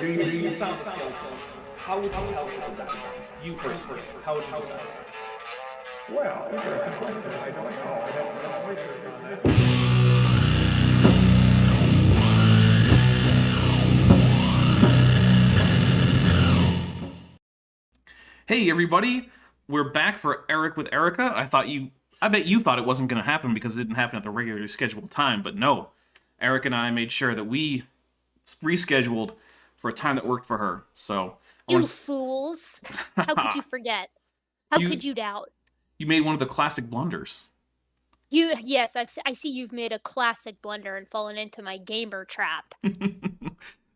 You found the skeleton. How would you tell it to die? You personally, how would you decide? Well, interesting question. I don't know. I'd have to do some research on that. Hey everybody, we're back for Eric with Erika. I bet you thought it wasn't going to happen because it didn't happen at the regularly scheduled time, but no. Eric and I made sure that we rescheduled for a time that worked for her. So You fools! How could you forget? How could you doubt? You made one of the classic blunders. Yes, I see you've made a classic blunder and fallen into my gamer trap.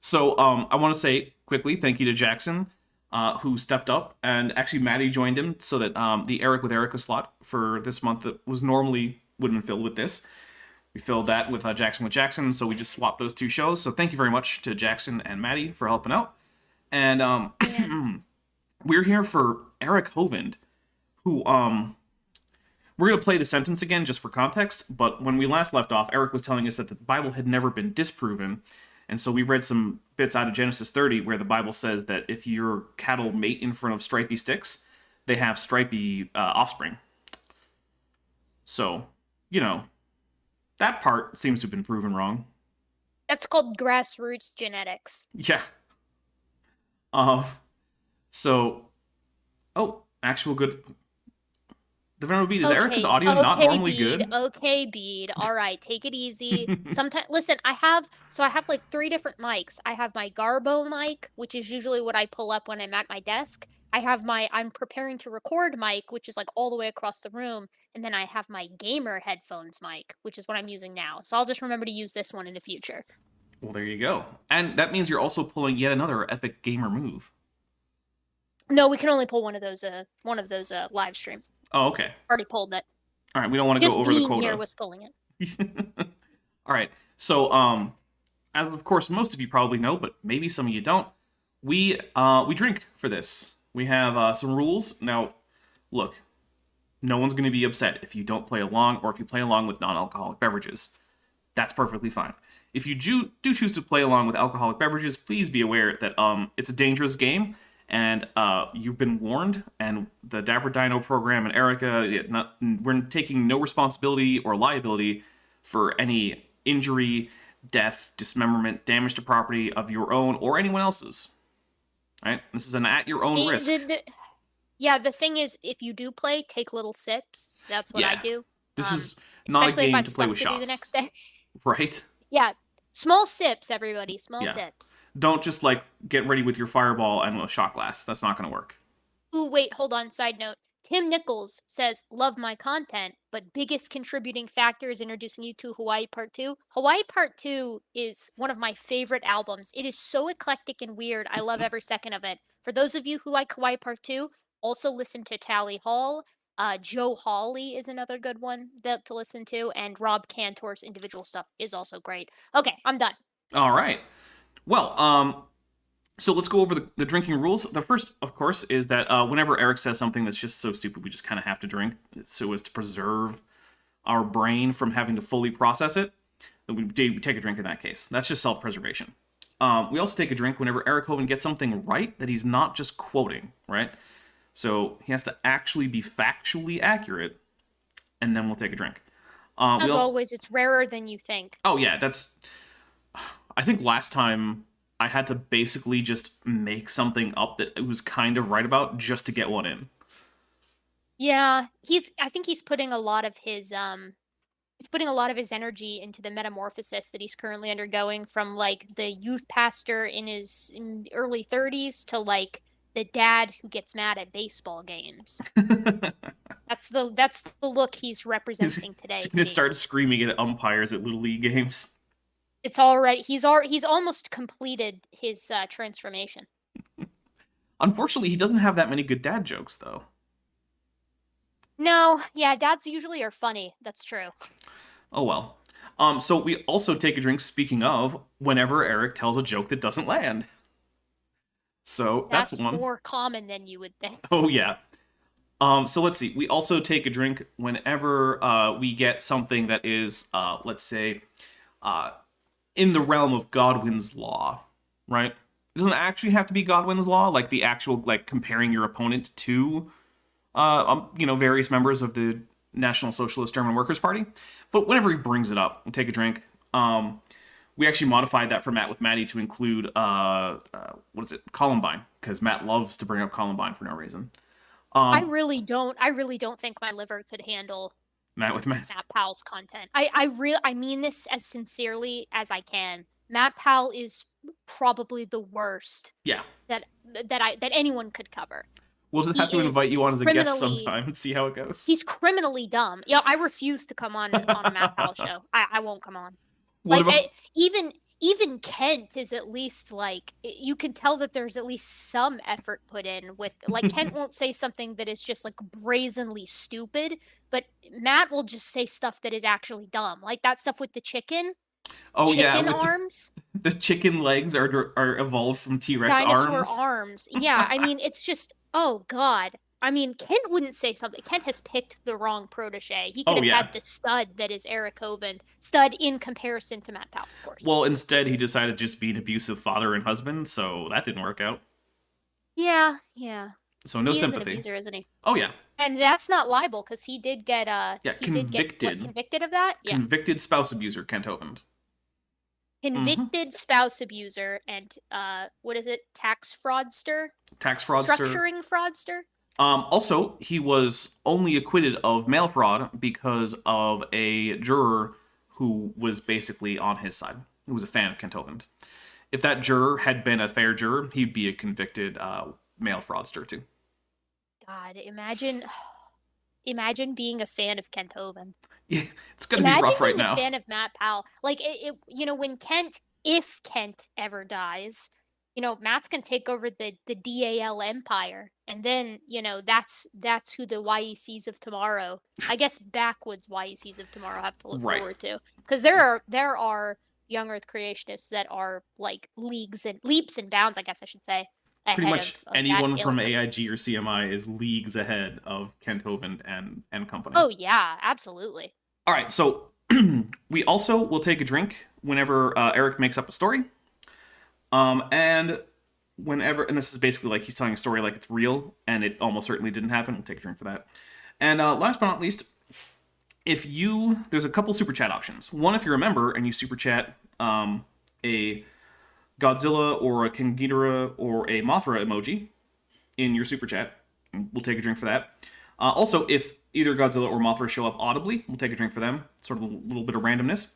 So I want to say quickly thank you to Jackson, who stepped up, and actually Maddie joined him so that the Eric with Erika slot for this month that was normally would have been filled with this. We filled that with Jackson, so we just swapped those two shows. So thank you very much to Jackson and Maddie for helping out. And we're here for Eric Hovind, who we're going to play the sentence again just for context, but when we last left off, Eric was telling us that the Bible had never been disproven, and so we read some bits out of Genesis 30 where the Bible says that if your cattle mate in front of stripy sticks, they have stripy offspring. So, you know, that part seems to have been proven wrong. That's called grassroots genetics. Yeah. Actual good... The Venerable Bead, is Erica's audio not normally good? Okay, Bead. All right, take it easy. Listen, I have like 3 different mics. I have my Garbo mic, which is usually what I pull up when I'm at my desk. I have my I'm preparing to record mic, which is like all the way across the room. And then I have my gamer headphones mic, which is what I'm using now. So I'll just remember to use this one in the future. Well, there you go. And that means you're also pulling yet another epic gamer move. No, we can only pull one of those live stream. Oh, okay. Already pulled that. All right, we don't want to go over the quota. Just being here was pulling it. All right. So, as of course most of you probably know, but maybe some of you don't, we drink for this. We have some rules. Now, look, no one's going to be upset if you don't play along, or if you play along with non-alcoholic beverages. That's perfectly fine. If you do choose to play along with alcoholic beverages, please be aware that it's a dangerous game. And you've been warned, and the Dapper Dino program and Erika, we're taking no responsibility or liability for any injury, death, dismemberment, damage to property of your own or anyone else's. All right? This is an at-your-own risk. Yeah, the thing is, if you do play, take little sips. That's what I do. This is not a game to play with shots. The next day. Right? Yeah. Small sips, everybody. Small sips. Don't just, like, get ready with your fireball and a shot glass. That's not going to work. Ooh, wait, hold on. Side note. Tim Nichols says, love my content, but biggest contributing factor is introducing you to Hawaii Part 2. Hawaii Part 2 is one of my favorite albums. It is so eclectic and weird. I love every second of it. For those of you who like Hawaii Part 2, also listen to Tally Hall. Joe Hawley is another good one to listen to, and Rob Cantor's individual stuff is also great. Okay, I'm done. All right. Well, so let's go over the drinking rules. The first, of course, is that whenever Eric says something that's just so stupid, we just kind of have to drink so as to preserve our brain from having to fully process it. Then we take a drink in that case. That's just self-preservation. We also take a drink whenever Eric Hovind gets something right that he's not just quoting, right? So he has to actually be factually accurate, and then we'll take a drink. As always, it's rarer than you think. Oh, yeah, I think last time I had to basically just make something up that it was kind of right about just to get one in. Yeah, I think he's putting a lot of his energy into the metamorphosis that he's currently undergoing, from like the youth pastor in his early 30s to like the dad who gets mad at baseball games. That's the look he's representing today. He's gonna start screaming at umpires at Little League games. It's already he's almost completed his transformation. Unfortunately, he doesn't have that many good dad jokes, though. No, yeah, dads usually are funny. That's true. Oh well. So we also take a drink, speaking of, whenever Eric tells a joke that doesn't land. So that's one. More common than you would think. Oh, yeah. So let's see. We also take a drink whenever we get something that is, let's say, in the realm of Godwin's law, right? It doesn't actually have to be Godwin's law, like the actual, like, comparing your opponent to, various members of the National Socialist German Workers' Party. But whenever he brings it up, and take a drink, we actually modified that for Matt with Maddie to include, Columbine, because Matt loves to bring up Columbine for no reason. I really don't think my liver could handle Matt with Matt. Matt Powell's content. I mean this as sincerely as I can. Matt Powell is probably the worst. Yeah. That anyone could cover. We'll just have to invite you on as a guest sometime and see how it goes. He's criminally dumb. Yeah, I refuse to come on a Matt Powell show. I won't come on. Even Kent is at least like, you can tell that there's at least some effort put in with, like, Kent won't say something that is just like brazenly stupid, but Matt will just say stuff that is actually dumb, like that stuff with the chicken. Oh chicken arms. The chicken legs are evolved from T-Rex Dinosaur arms. Yeah, I mean, it's just, oh god. I mean, Kent wouldn't say something. Kent has picked the wrong protege. He could have had the stud that is Eric Hovind. Stud in comparison to Matt Powell, of course. Well, instead, he decided to just be an abusive father and husband, so that didn't work out. Yeah. So no sympathy. He is an abuser, isn't he? Oh, yeah. And that's not libel, because he did get, convicted. Convicted of that? Yeah. Convicted spouse abuser, Kent Hovind. Convicted spouse abuser and, what is it? Tax fraudster? Structuring fraudster? Also, he was only acquitted of mail fraud because of a juror who was basically on his side, who was a fan of Kent Hovind. If that juror had been a fair juror, he'd be a convicted mail fraudster too. God, imagine being a fan of Kent Hovind. Yeah, it's gonna be rough right now. Imagine being a fan of Matt Powell. Like, when if Kent ever dies, Matt's gonna take over the DAL empire, and then that's who the YECs of tomorrow, I guess backwoods YECs of tomorrow, have to look forward to, because there are young Earth creationists that are like leaps and bounds, I guess I should say. Pretty much anyone from AIG or CMI is leagues ahead of Kent Hovind and company. Oh yeah, absolutely. All right, so we also will take a drink whenever Eric makes up a story. And this is basically like he's telling a story like it's real, and it almost certainly didn't happen. We'll take a drink for that. And last but not least, there's a couple super chat options. One, if you're a member and you super chat a Godzilla or a King Ghidorah or a Mothra emoji in your super chat, we'll take a drink for that. Also, if either Godzilla or Mothra show up audibly, we'll take a drink for them. Sort of a little bit of randomness.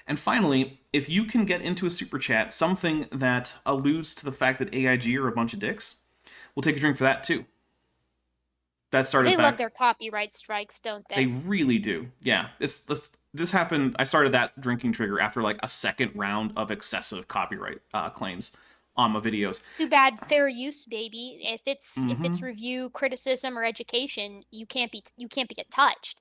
And finally, if you can get into a super chat something that alludes to the fact that AIG are a bunch of dicks, we'll take a drink for that too. That started. They love their copyright strikes, don't they? They really do. Yeah. This happened. I started that drinking trigger after like a second round of excessive copyright claims on my videos. Too bad, fair use, baby. If it's review, criticism, or education, you can't get touched.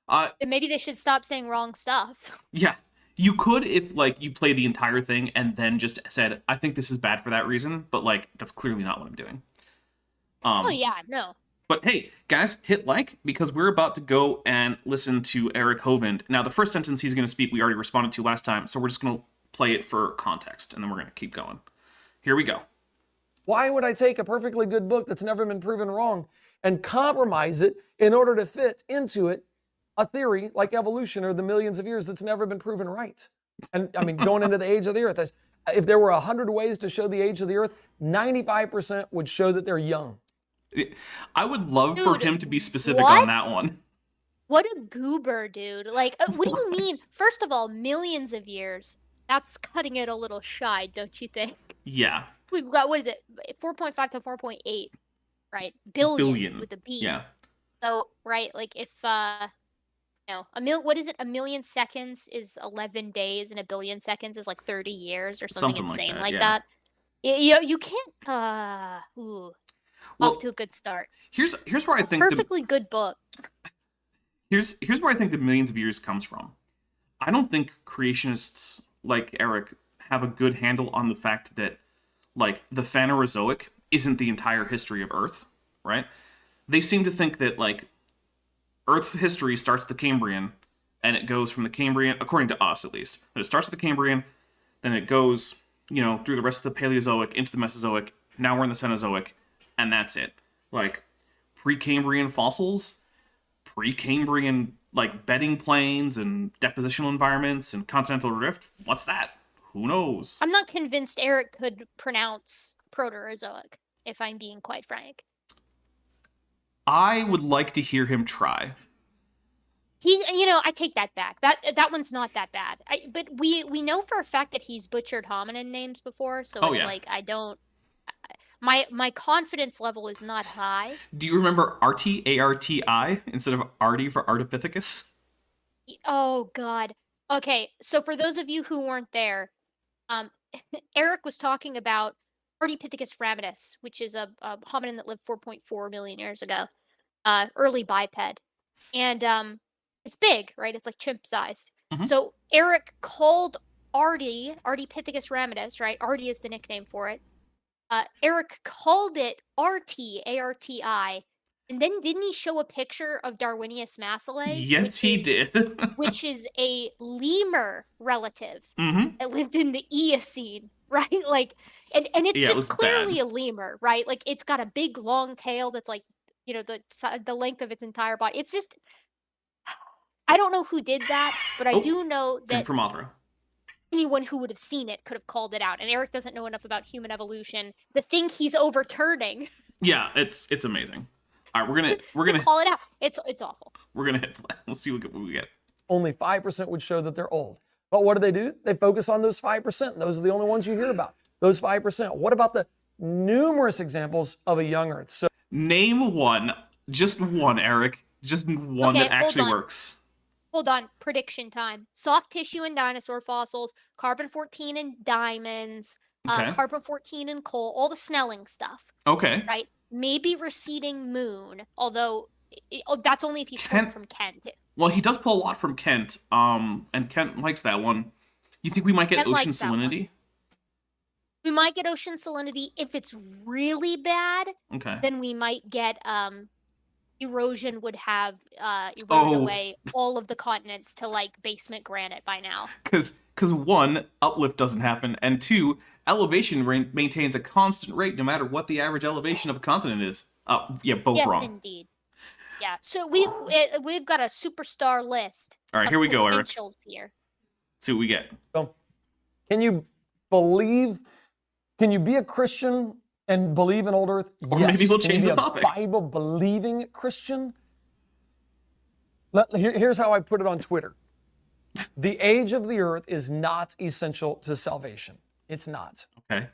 And maybe they should stop saying wrong stuff. Yeah. You could if, like, you play the entire thing and then just said, I think this is bad for that reason, but, like, that's clearly not what I'm doing. No. But, hey, guys, hit like, because we're about to go and listen to Eric Hovind. Now, the first sentence he's going to speak we already responded to last time, so we're just going to play it for context, and then we're going to keep going. Here we go. Why would I take a perfectly good book that's never been proven wrong and compromise it in order to fit into it a theory like evolution or the millions of years that's never been proven right? And I mean, going into the age of the earth, if there were 100 ways to show the age of the earth, 95% would show that they're young. I would love for him to be specific on that one. What a goober, dude. Like, what do you mean? First of all, millions of years. That's cutting it a little shy, don't you think? Yeah. We've got, what is it? 4.5 to 4.8, right? Billion with a B. Yeah. So, right, like if, what is it? A million seconds is 11 days, and a billion seconds is like 30 years or something insane like that. You can't, off to a good start. Here's where I think perfectly good book. Here's where I think the millions of years comes from. I don't think creationists like Eric have a good handle on the fact that, like, the Phanerozoic isn't the entire history of Earth, right? They seem to think that, like, Earth's history starts at the Cambrian, and it goes from the Cambrian, according to us at least, but it starts at the Cambrian, then it goes through the rest of the Paleozoic into the Mesozoic. Now we're in the Cenozoic, and that's it. Like, Precambrian fossils, Precambrian, like, bedding planes and depositional environments and continental rift. What's that? Who knows? I'm not convinced Eric could pronounce Proterozoic, if I'm being quite frank. I would like to hear him try. I take that back. That one's not that bad. But we know for a fact that he's butchered hominin names before, so it's like I don't. My confidence level is not high. Do you remember Arti, A-R-T-I, instead of Artie for Ardipithecus? Oh God. Okay, so for those of you who weren't there, Eric was talking about Ardipithecus ramidus, which is a hominin that lived 4.4 million years ago, early biped, and it's big, right? It's like chimp-sized. Mhm. So Eric called Ardipithecus ramidus, right? Artie is the nickname for it. Eric called it RT, A-R-T-I, and then didn't he show a picture of Darwinius massilae? Yes, he did. Which is a lemur relative Mm-hmm. that lived in the Eocene, right? Like, and it's Yeah, it was just clearly bad. a lemur, right? Like, it's got a big long tail that's like, the length of its entire body. It's just, I don't know who did that, but I do know Drink that for Mothra. anyone who would have seen it could have called it out. And Eric doesn't know enough about human evolution. The thing he's overturning. Yeah, it's amazing. All right, we're gonna call it out. It's awful. We're gonna hit play. Let's see what we get. Only 5% would show that they're old. But what do? They focus on those 5%. Those are the only ones you hear about. Those 5%. What about the numerous examples of a young Earth? So Name one. Just one, Eric. Just one that actually works. Hold on. Prediction time. Soft tissue in dinosaur fossils, carbon-14 in diamonds, carbon-14 in coal, all the Snelling stuff. Okay. Right? Maybe receding moon, although that's only if you pull from Kent. Well, he does pull a lot from Kent, and Kent likes that one. You think we might get ocean salinity? We might get ocean salinity. If it's really bad, then we might get erosion would have eroded away all of the continents to like basement granite by now. Because one, uplift doesn't happen, and two, elevation maintains a constant rate no matter what the average elevation of a continent is. Yeah, both wrong. Yes, indeed. Yeah, so we've got a superstar list. All right, here we go, Eric. Here. See what we get. So, can you be a Christian and believe in old Earth? Or maybe we'll change the topic. Bible-believing Christian? Here's how I put it on Twitter. The age of the Earth is not essential to salvation. It's not. Okay.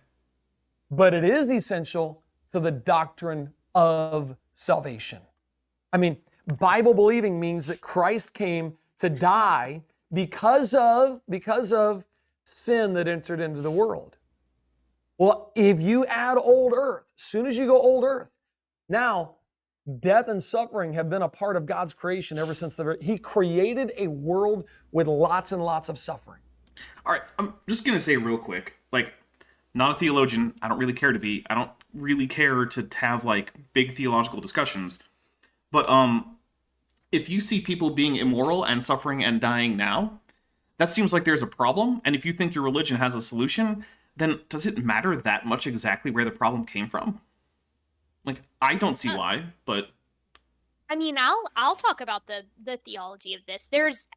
But it is essential to the doctrine of salvation. I mean, Bible-believing means that Christ came to die because of sin that entered into the world. Well, if you add old Earth, as soon as you go old Earth, now death and suffering have been a part of God's creation ever since He created a world with lots and lots of suffering. All right, I'm just going to say real quick, like, not a theologian, I don't really care to be, I don't really care to have, like, big theological discussions, but if you see people being immoral and suffering and dying now, that seems like there's a problem, and if you think your religion has a solution, then does it matter that much exactly where the problem came from? Like, I don't see why, but... I mean, I'll talk about the theology of this.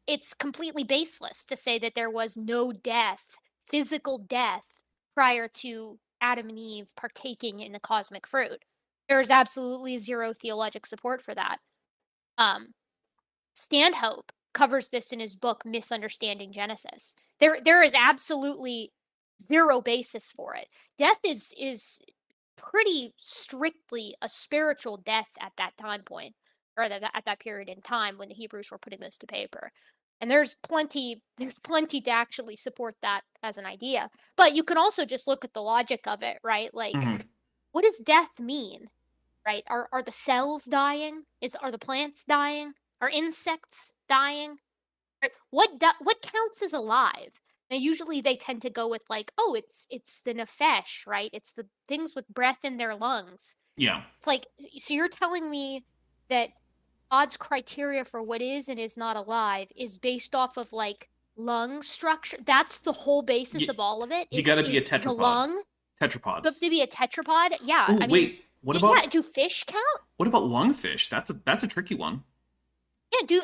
It's completely baseless to say that there was no death, physical death, prior to Adam and Eve partaking in the cosmic fruit. There's absolutely zero theologic support for that. Stanhope covers this in his book, Misunderstanding Genesis. There is absolutely zero basis for it. Death is pretty strictly a spiritual death at that time point, or at that period in time when the Hebrews were putting this to paper. And there's plenty to actually support that as an idea. But you can also just look at the logic of it, right? Like, what does death mean? Right? Are the cells dying? Are the plants dying? Are insects dying? Right? What counts as alive? Now, usually they tend to go with like, oh, it's the nefesh, right? It's the things with breath in their lungs. Yeah. It's like, so you're telling me that God's criteria for what is and is not alive is based off of like lung structure. That's the whole basis of all of it. You gotta be a is the tetrapod. lung. You have Tetrapods. to be a tetrapod. Yeah. Oh, I mean, wait. What about yeah, do fish count? what about lungfish? That's a tricky one. Yeah,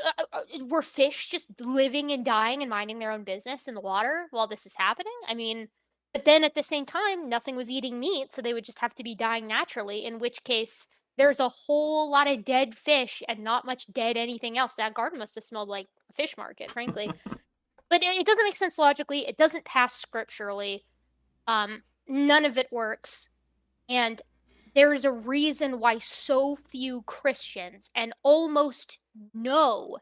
were fish just living and dying and minding their own business in the water while this is happening? I mean, but then at the same time, nothing was eating meat, so they would just have to be dying naturally, in which case there's a whole lot of dead fish and not much dead anything else. That garden must have smelled like a fish market, frankly. But it doesn't make sense logically. It doesn't pass scripturally. None of it works. And there's a reason why so few Christians and almost no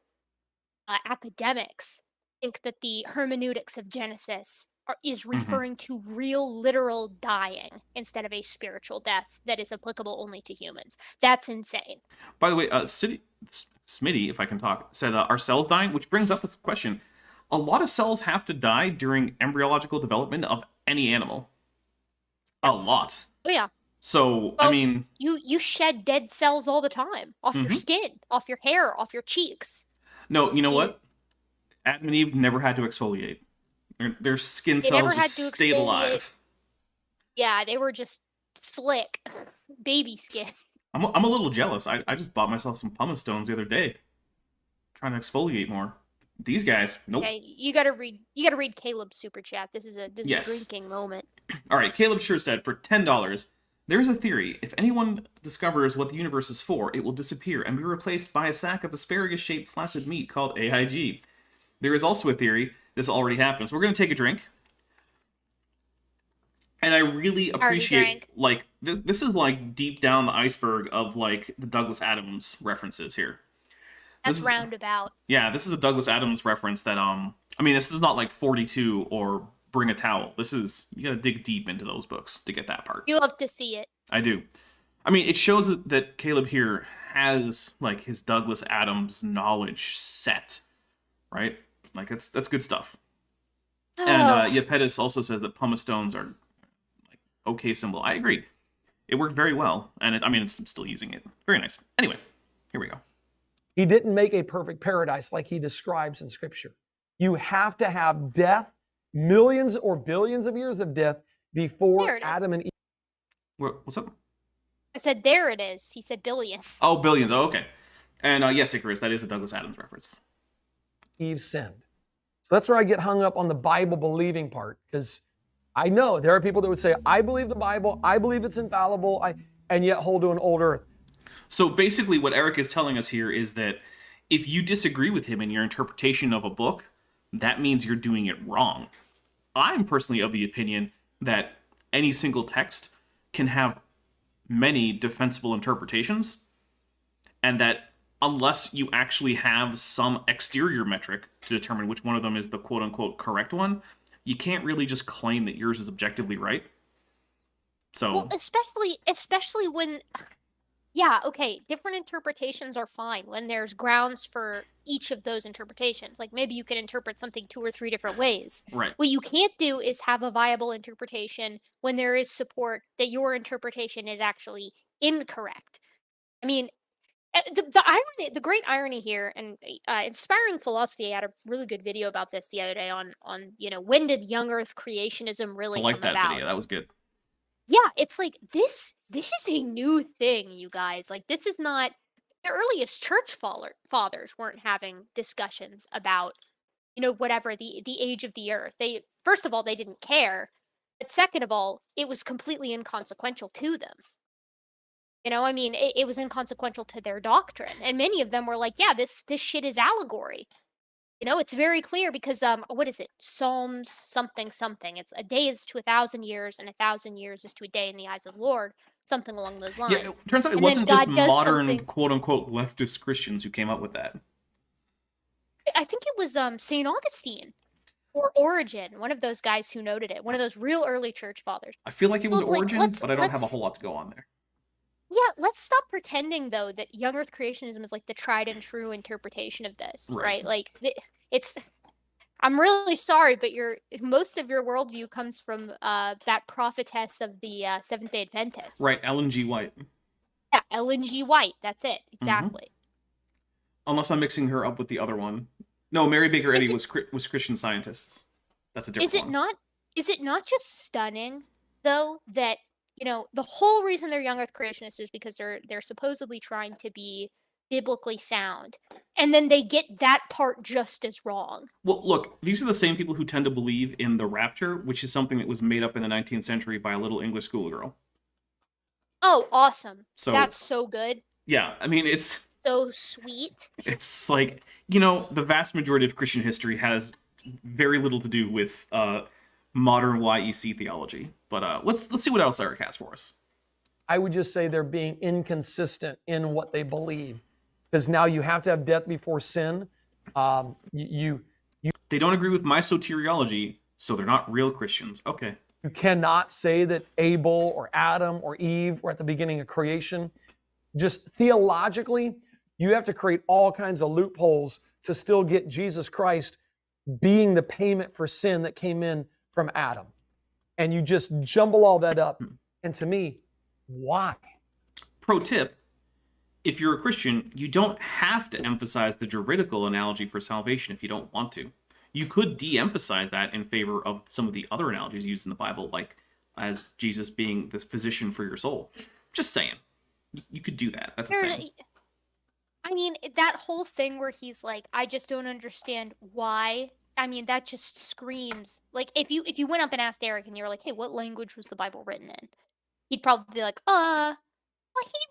academics think that the hermeneutics of Genesis is referring to real literal dying instead of a spiritual death that is applicable only to humans. That's insane. By the way, Smitty, if I can talk, said, are cells dying? Which brings up this question. A lot of cells have to die during embryological development of any animal. A lot. Oh, yeah. So, Well, I mean... You shed dead cells all the time. Off your skin, off your hair, off your cheeks. No, you know what? Adam and Eve never had to exfoliate. Their skin cells just stayed alive. Yeah, they were just slick. Baby skin. I'm a little jealous. I just bought myself some pumice stones the other day. Trying to exfoliate more. These guys, nope. Okay, you gotta read Caleb's super chat. This is a Yes. drinking moment. All right, Caleb sure said, for $10, there's a theory. If anyone discovers what the universe is for, it will disappear and be replaced by a sack of asparagus-shaped flaccid meat called AIG. There is also a theory this already happens. We're going to take a drink. And I really appreciate, like, this is, like, deep down the iceberg of, like, the Douglas Adams references here. That's roundabout. Yeah, this is a Douglas Adams reference that, I mean, this is not like 42 or Bring a Towel. This is, you gotta dig deep into those books to get that part. You love to see it. I do. I mean, it shows that Caleb here has, like, his Douglas Adams knowledge set, right? Like, that's good stuff. And Yepetis also says that pumice stones are, like, okay symbol. I agree. It worked very well, and I'm still using it. Very nice. Anyway, here we go. He didn't make a perfect paradise like he describes in Scripture. You have to have death, millions or billions of years of death before Adam and Eve. What's up? I said there it is. He said billions. Oh, billions. Oh, okay. And yes, Icarus, that is a Douglas Adams reference. Eve sinned. So that's where I get hung up on the Bible believing part, because I know there are people that would say, I believe the Bible, I believe it's infallible, and yet hold to an old earth. So basically what Erika is telling us here is that if you disagree with him in your interpretation of a book, that means you're doing it wrong. I'm personally of the opinion that any single text can have many defensible interpretations, and that unless you actually have some exterior metric to determine which one of them is the quote-unquote correct one, you can't really just claim that yours is objectively right. So, well, especially when... Yeah, okay, different interpretations are fine when there's grounds for each of those interpretations. Like, maybe you can interpret something 2 or 3 different ways. Right. What you can't do is have a viable interpretation when there is support that your interpretation is actually incorrect. I mean, the irony, the great irony here, and Inspiring Philosophy had a really good video about this the other day on when did young Earth creationism really come about? I like that video. That was good. Yeah, it's like this is a new thing, you guys. Like, this is not the earliest church fathers weren't having discussions about, whatever the age of the earth. They, first of all, they didn't care, but second of all, it was completely inconsequential to them. It was inconsequential to their doctrine, and many of them were like, yeah, this shit is allegory. It's very clear because what is it? Psalms something. It's a day is to 1,000 years, and 1,000 years is to a day in the eyes of the Lord. Something along those lines. Yeah, it turns out it wasn't just modern quote-unquote leftist Christians who came up with that. I think it was St. Augustine or Origen, one of those guys who noted it, one of those real early church fathers. I feel like it was Origen, but I don't have a whole lot to go on there. Yeah, let's stop pretending, though, that young Earth creationism is like the tried and true interpretation of this, right? Like, it's... I'm really sorry, but most of your worldview comes from that prophetess of the Seventh-day Adventists. Right, Ellen G. White. Yeah, Ellen G. White. That's it. Exactly. Unless I'm mixing her up with the other one. No, Mary Baker Eddy Is was Christian Scientists. That's a different Is it one. not? Is it not just stunning though that the whole reason they're young Earth creationists is because they're supposedly trying to be biblically sound, and then they get that part just as wrong. Well, look, these are the same people who tend to believe in the rapture, which is something that was made up in the 19th century by a little English schoolgirl. Oh, awesome! So That's so good. Yeah, I mean, it's So sweet. It's like, the vast majority of Christian history has very little to do with modern YEC theology. But let's see what else Eric has for us. I would just say they're being inconsistent in what they believe, because now you have to have death before sin. They don't agree with my soteriology, so they're not real Christians. Okay. You cannot say that Abel or Adam or Eve were at the beginning of creation. Just theologically, you have to create all kinds of loopholes to still get Jesus Christ being the payment for sin that came in from Adam. And you just jumble all that up. And to me, why? Pro tip, if you're a Christian, you don't have to emphasize the juridical analogy for salvation if you don't want to. You could de-emphasize that in favor of some of the other analogies used in the Bible, like as Jesus being the physician for your soul. Just saying. You could do that. That's a thing. I mean, that whole thing where he's like, I just don't understand why. I mean, that just screams. Like, if you went up and asked Eric and you were like, hey, what language was the Bible written in? He'd probably be like, well,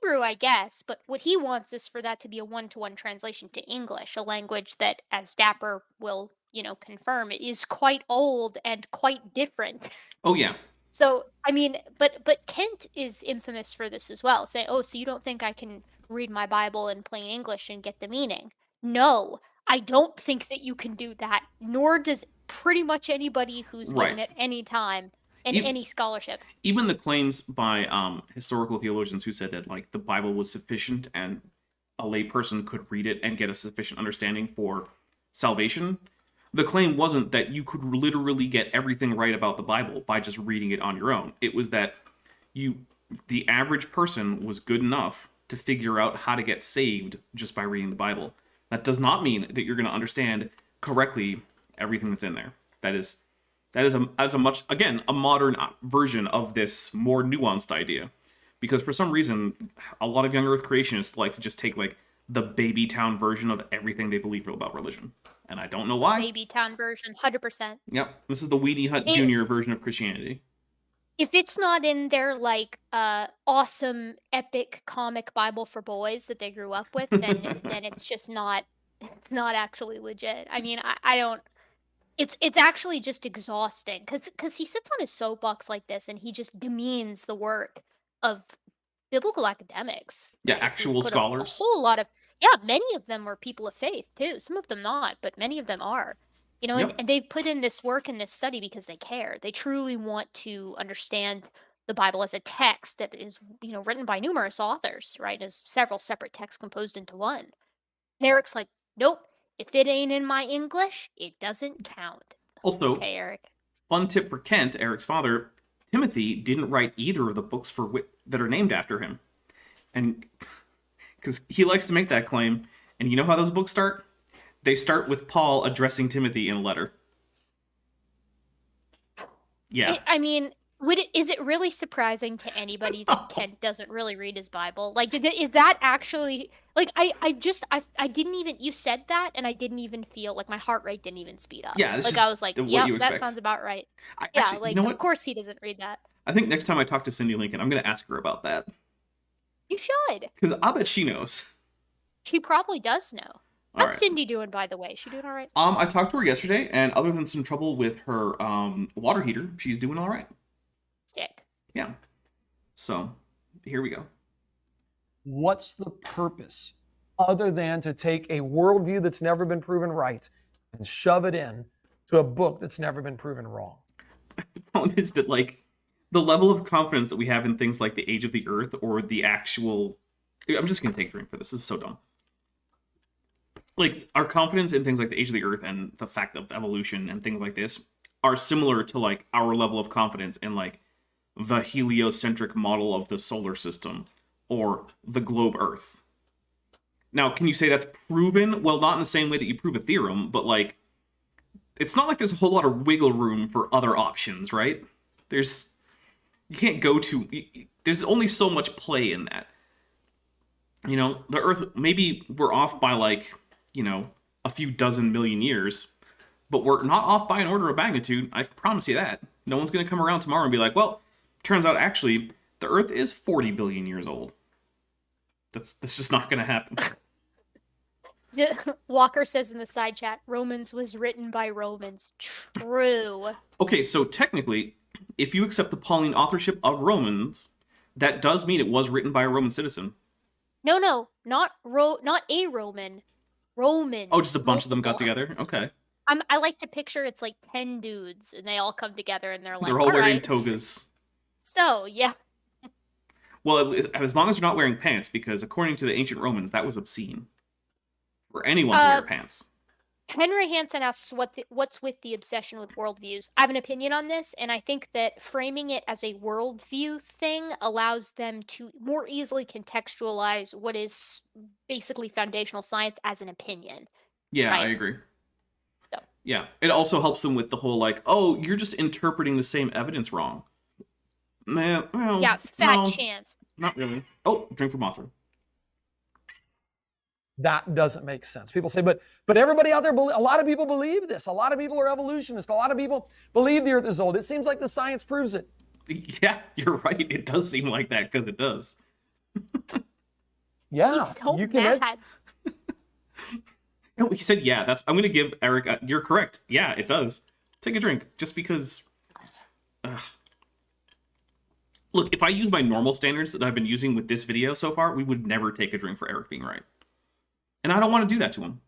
Hebrew, I guess. But what he wants is for that to be a one-to-one translation to English, a language that, as Dapper will, confirm, is quite old and quite different. Oh, yeah. So, I mean, but Kent is infamous for this as well. Say, oh, so you don't think I can read my Bible in plain English and get the meaning? No, I don't think that you can do that, nor does pretty much anybody who's given it any time and any scholarship. Even the claims by historical theologians who said that, like, the Bible was sufficient and a layperson could read it and get a sufficient understanding for salvation, the claim wasn't that you could literally get everything right about the Bible by just reading it on your own. It was that the average person was good enough to figure out how to get saved just by reading the Bible. That does not mean that you're going to understand correctly everything that's in there. That is a much, again, a modern version of this more nuanced idea. Because for some reason, a lot of young Earth creationists like to just take, like, the baby town version of everything they believe about religion. And I don't know why. Baby town version, 100%. Yep. This is the Weedy Hut Jr. version of Christianity. If it's not in their, like, awesome, epic comic Bible for boys that they grew up with, then it's just not actually legit. I mean, I don't... It's actually just exhausting, because he sits on his soapbox like this, and he just demeans the work of biblical academics. Yeah, actual scholars. A whole lot of... Yeah, many of them are people of faith, too. Some of them not, but many of them are. And they've put in this work and this study because they care. They truly want to understand the Bible as a text that is, written by numerous authors, right? As several separate texts composed into one. And Eric's like, nope, if it ain't in my English, it doesn't count. Also, okay, Eric. Fun tip for Kent, Eric's father, Timothy didn't write either of the books that are named after him. And because he likes to make that claim. And you know how those books start? They start with Paul addressing Timothy in a letter. Yeah. I mean, is it really surprising to anybody that Kent doesn't really read his Bible? Like, is that actually... Like, I didn't even... You said that, and I didn't even feel... Like, my heart rate didn't even speed up. Yeah, I was like, yep, that sounds about right. Actually, of course he doesn't read that. I think next time I talk to Cindy Lincoln, I'm going to ask her about that. You should. Because I bet she knows. She probably does know. How's Cindy doing, by the way? Is she doing all right? I talked to her yesterday, and other than some trouble with her water heater, she's doing all right. Stick. Yeah. So, here we go. What's the purpose other than to take a worldview that's never been proven right and shove it in to a book that's never been proven wrong? The problem is that, like, the level of confidence that we have in things like the age of the Earth or the actual... I'm just going to take a drink for this. This is so dumb. Like, our confidence in things like the age of the Earth and the fact of evolution and things like this are similar to, like, our level of confidence in, like, the heliocentric model of the solar system or the globe Earth. Now, can you say that's proven? Well, not in the same way that you prove a theorem, but like, it's not like there's a whole lot of wiggle room for other options, right? You can't go to, there's only so much play in that. You know, the Earth, maybe we're off by like, you know, a few dozen million years, but we're not off by an order of magnitude. I promise you that. No one's going to come around tomorrow and be like, well, turns out actually the Earth is 40 billion years old. That's just not going to happen. Walker says in the side chat, Romans was written by Romans. True. Okay, so technically, if you accept the Pauline authorship of Romans, that does mean it was written by a Roman citizen. No, not a Roman. Roman. Oh, just a bunch of them got Multiple. together? Okay. I like to picture it's like 10 dudes and they all come together and they're like, They're all wearing right. togas. So, yeah. Well, as long as you're not wearing pants, because according to the ancient Romans, that was obscene. For anyone to wear pants. Henry Hansen asks what's with the obsession with worldviews. I have an opinion on this, and I think that framing it as a worldview thing allows them to more easily contextualize what is basically foundational science as an opinion. Yeah, right? I agree. So. Yeah, it also helps them with the whole like, oh, you're just interpreting the same evidence wrong. Man, well, yeah, fat chance. Not really. Oh, drink from Mothra. That doesn't make sense. People say, but everybody out there, a lot of people believe this. A lot of people are evolutionists. A lot of people believe the Earth is old. It seems like the science proves it. Yeah, you're right. It does seem like that because it does. Yeah, He's so you can. mad. No, he said, yeah. I'm going to give Eric. You're correct. Yeah, it does. Take a drink, just because. Look, if I use my normal standards that I've been using with this video so far, we would never take a drink for Eric being right. And I don't want to do that to him.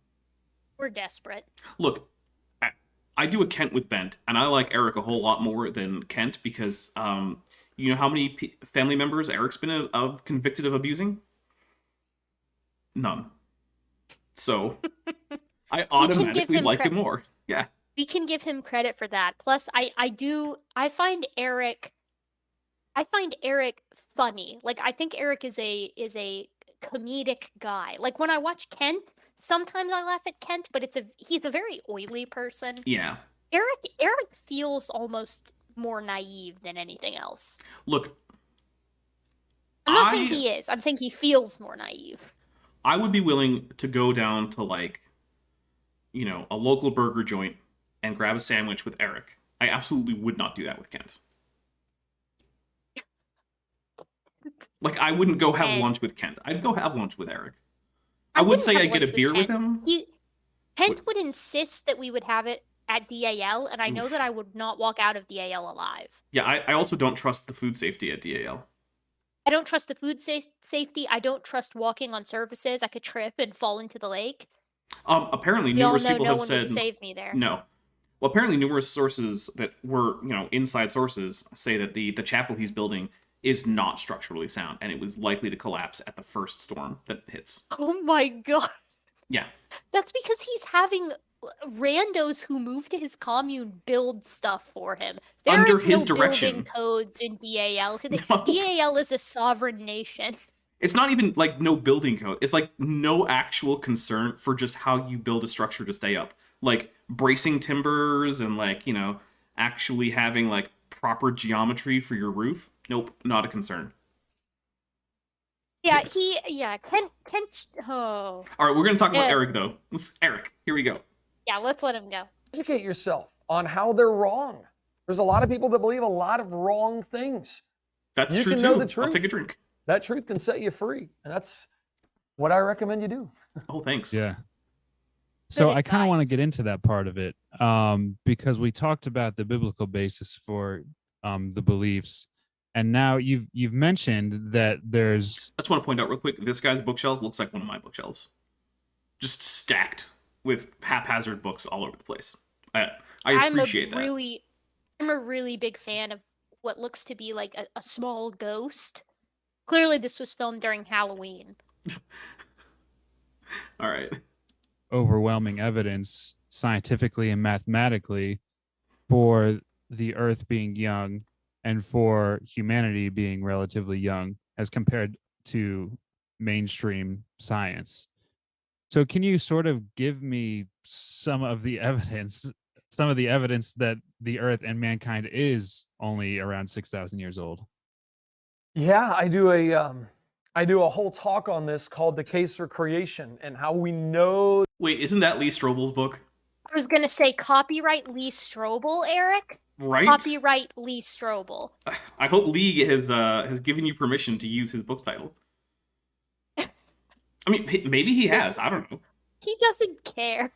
We're desperate. Look, I do a Kent with Bent, and I like Eric a whole lot more than Kent because, you know how many family members Eric's been convicted of abusing? None. So, I automatically like him more. Yeah. We can give him credit for that. Plus, I find Eric funny. Like, I think Eric is a comedic guy. Like, when I watch Kent, sometimes I laugh at Kent, but he's a very oily person. Yeah. Eric feels almost more naive than anything else. Look, I'm not saying he is. I'm saying he feels more naive. I would be willing to go down to, like, you know, a local burger joint and grab a sandwich with Eric. I absolutely would not do that with Kent. Like, I wouldn't go have lunch with Kent. I'd go have lunch with Eric. I would say I'd get a beer with him. Kent would insist that we would have it at DAL, and I know that I would not walk out of DAL alive. Yeah, I also don't trust the food safety at DAL. I don't trust the food safety. I don't trust walking on surfaces. I could trip and fall into the lake. Apparently, numerous people have said would save me there. No. Well, apparently, numerous sources that were, you know, inside sources say that the chapel he's building is not structurally sound, and it was likely to collapse at the first storm that hits. Oh my god. Yeah. That's because he's having randos who move to his commune build stuff for him. There is no building codes in DAL. No. DAL is a sovereign nation. It's not even like no building code. It's like no actual concern for just how you build a structure to stay up. Like bracing timbers and like, you know, actually having like proper geometry for your roof. Nope, not a concern. Yeah, Kent. Oh. All right, we're going to talk about Eric, though. Eric, here we go. Yeah, let's let him go. Educate yourself on how they're wrong. There's a lot of people that believe a lot of wrong things. That's true, too. I'll take a drink. That truth can set you free, and that's what I recommend you do. Oh, thanks. Yeah. So I kind of want to get into that part of it because we talked about the biblical basis for the beliefs. And now you've mentioned that there's... I just want to point out real quick, this guy's bookshelf looks like one of my bookshelves. Just stacked with haphazard books all over the place. I appreciate that. I'm a really big fan of what looks to be like a small ghost. Clearly this was filmed during Halloween. All right. Overwhelming evidence, scientifically and mathematically, for the Earth being young and for humanity being relatively young as compared to mainstream science. So can you sort of give me some of the evidence that the Earth and mankind is only around 6,000 years old? Yeah, I do a whole talk on this called "The Case for Creation" and how we know. Wait, isn't that Lee Strobel's book? I was gonna say copyright Lee Strobel, Eric. Right? Copyright Lee Strobel. I hope Lee has given you permission to use his book title. I mean, maybe he has. I don't know. He doesn't care.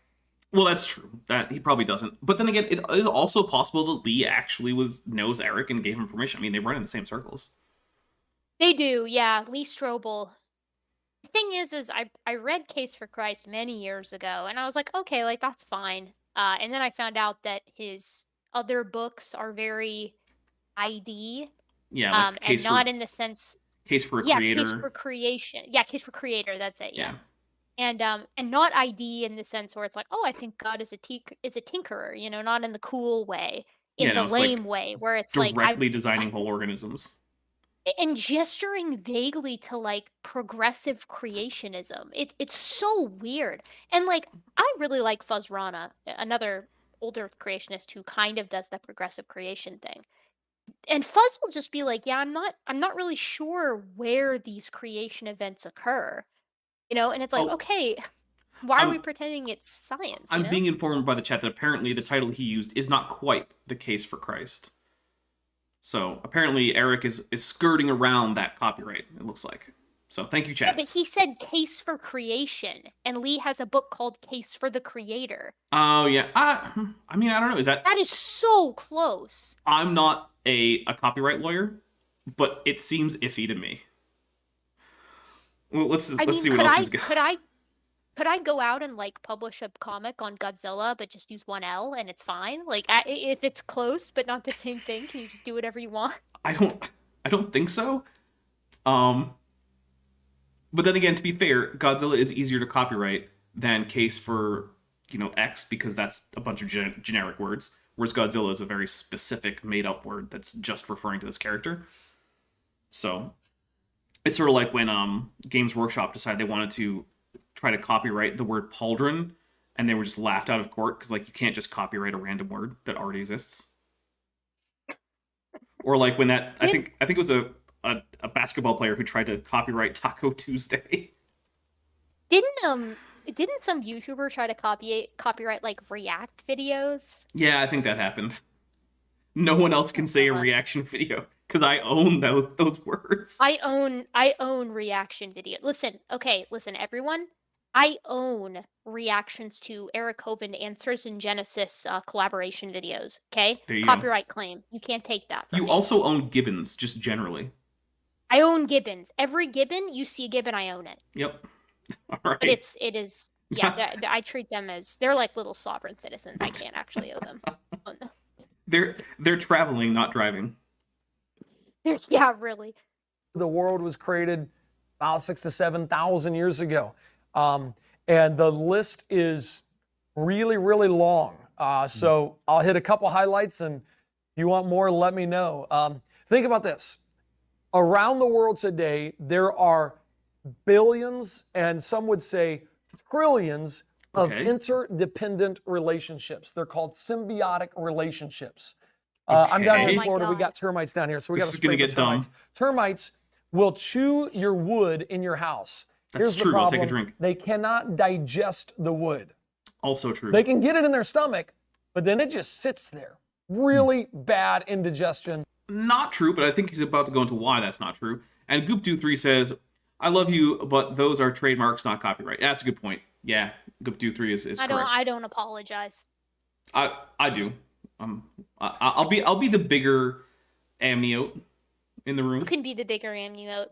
Well, that's true. That he probably doesn't. But then again, it is also possible that Lee actually knows Eric and gave him permission. I mean, they run in the same circles. They do, yeah. Lee Strobel. The thing is I read Case for Christ many years ago, and I was like, okay, like that's fine. And then I found out that his other books are very ID, Yeah, like and not in the sense. Case for a Yeah, Creator. Case for Creation. Yeah, Case for Creator. That's it. Yeah. And not ID in the sense where it's like, oh, I think God is a tinkerer. You know, not in the cool way, in the it's like lame way, where it's directly designing whole organisms. and gesturing vaguely to like progressive creationism. It's so weird. And like I really like Fuzz Rana, another older creationist who kind of does that progressive creation thing. And Fuzz will just be like, yeah, I'm not really sure where these creation events occur. You know, and it's like, okay, why are we pretending it's science? I'm being informed by the chat that apparently the title he used is not quite The Case for Christ. So apparently Eric is skirting around that copyright, it looks like. So thank you, chat. Yeah, but he said Case for Creation, and Lee has a book called Case for the Creator. Oh, yeah. I mean, I don't know. Is that... That is so close. I'm not a copyright lawyer, but it seems iffy to me. Well, let's see what else is going. Could I go out and like publish a comic on Godzilla, but just use one L and it's fine? Like, if it's close but not the same thing, can you just do whatever you want? I don't think so. But then again, to be fair, Godzilla is easier to copyright than Case for X, because that's a bunch of generic words, whereas Godzilla is a very specific made-up word that's just referring to this character. So it's sort of like when Games Workshop decided they wanted to try to copyright the word pauldron, and they were just laughed out of court because, like, you can't just copyright a random word that already exists. Or like when I think it was a basketball player who tried to copyright Taco Tuesday. Didn't some YouTuber try to copyright like React videos? Yeah, I think that happened. No one else can say a reaction video because I own those words. I own reaction video. Listen, everyone. I own reactions to Eric Hovind Answers in Genesis collaboration videos. Okay, copyright claim. You can't take that from me. You also own Gibbons, just generally. I own Gibbons. Every Gibbon you see Gibbon, I own it. Yep. All right. But it is. Yeah, I treat them as they're like little sovereign citizens. I can't actually owe them. Oh, no. They're traveling, not driving. Yeah, really. The world was created about 6,000 to 7,000 years ago. And the list is really, really long. So I'll hit a couple highlights, and if you want more, let me know. Think about this. Around the world today, there are billions, and some would say trillions, of interdependent relationships. They're called symbiotic relationships. I'm down here in Florida. We got termites down here, so we got to spray for termites. Termites will chew your wood in your house. That's true. I'll take a drink. They cannot digest the wood. Also true. They can get it in their stomach, but then it just sits there. Really bad indigestion. Not true, but I think he's about to go into why that's not true. And Goop23 says, I love you, but those are trademarks, not copyright. That's a good point. Yeah, Goop23 is correct. I don't apologize. I do. I'll be the bigger amniote in the room. You can be the bigger amniote.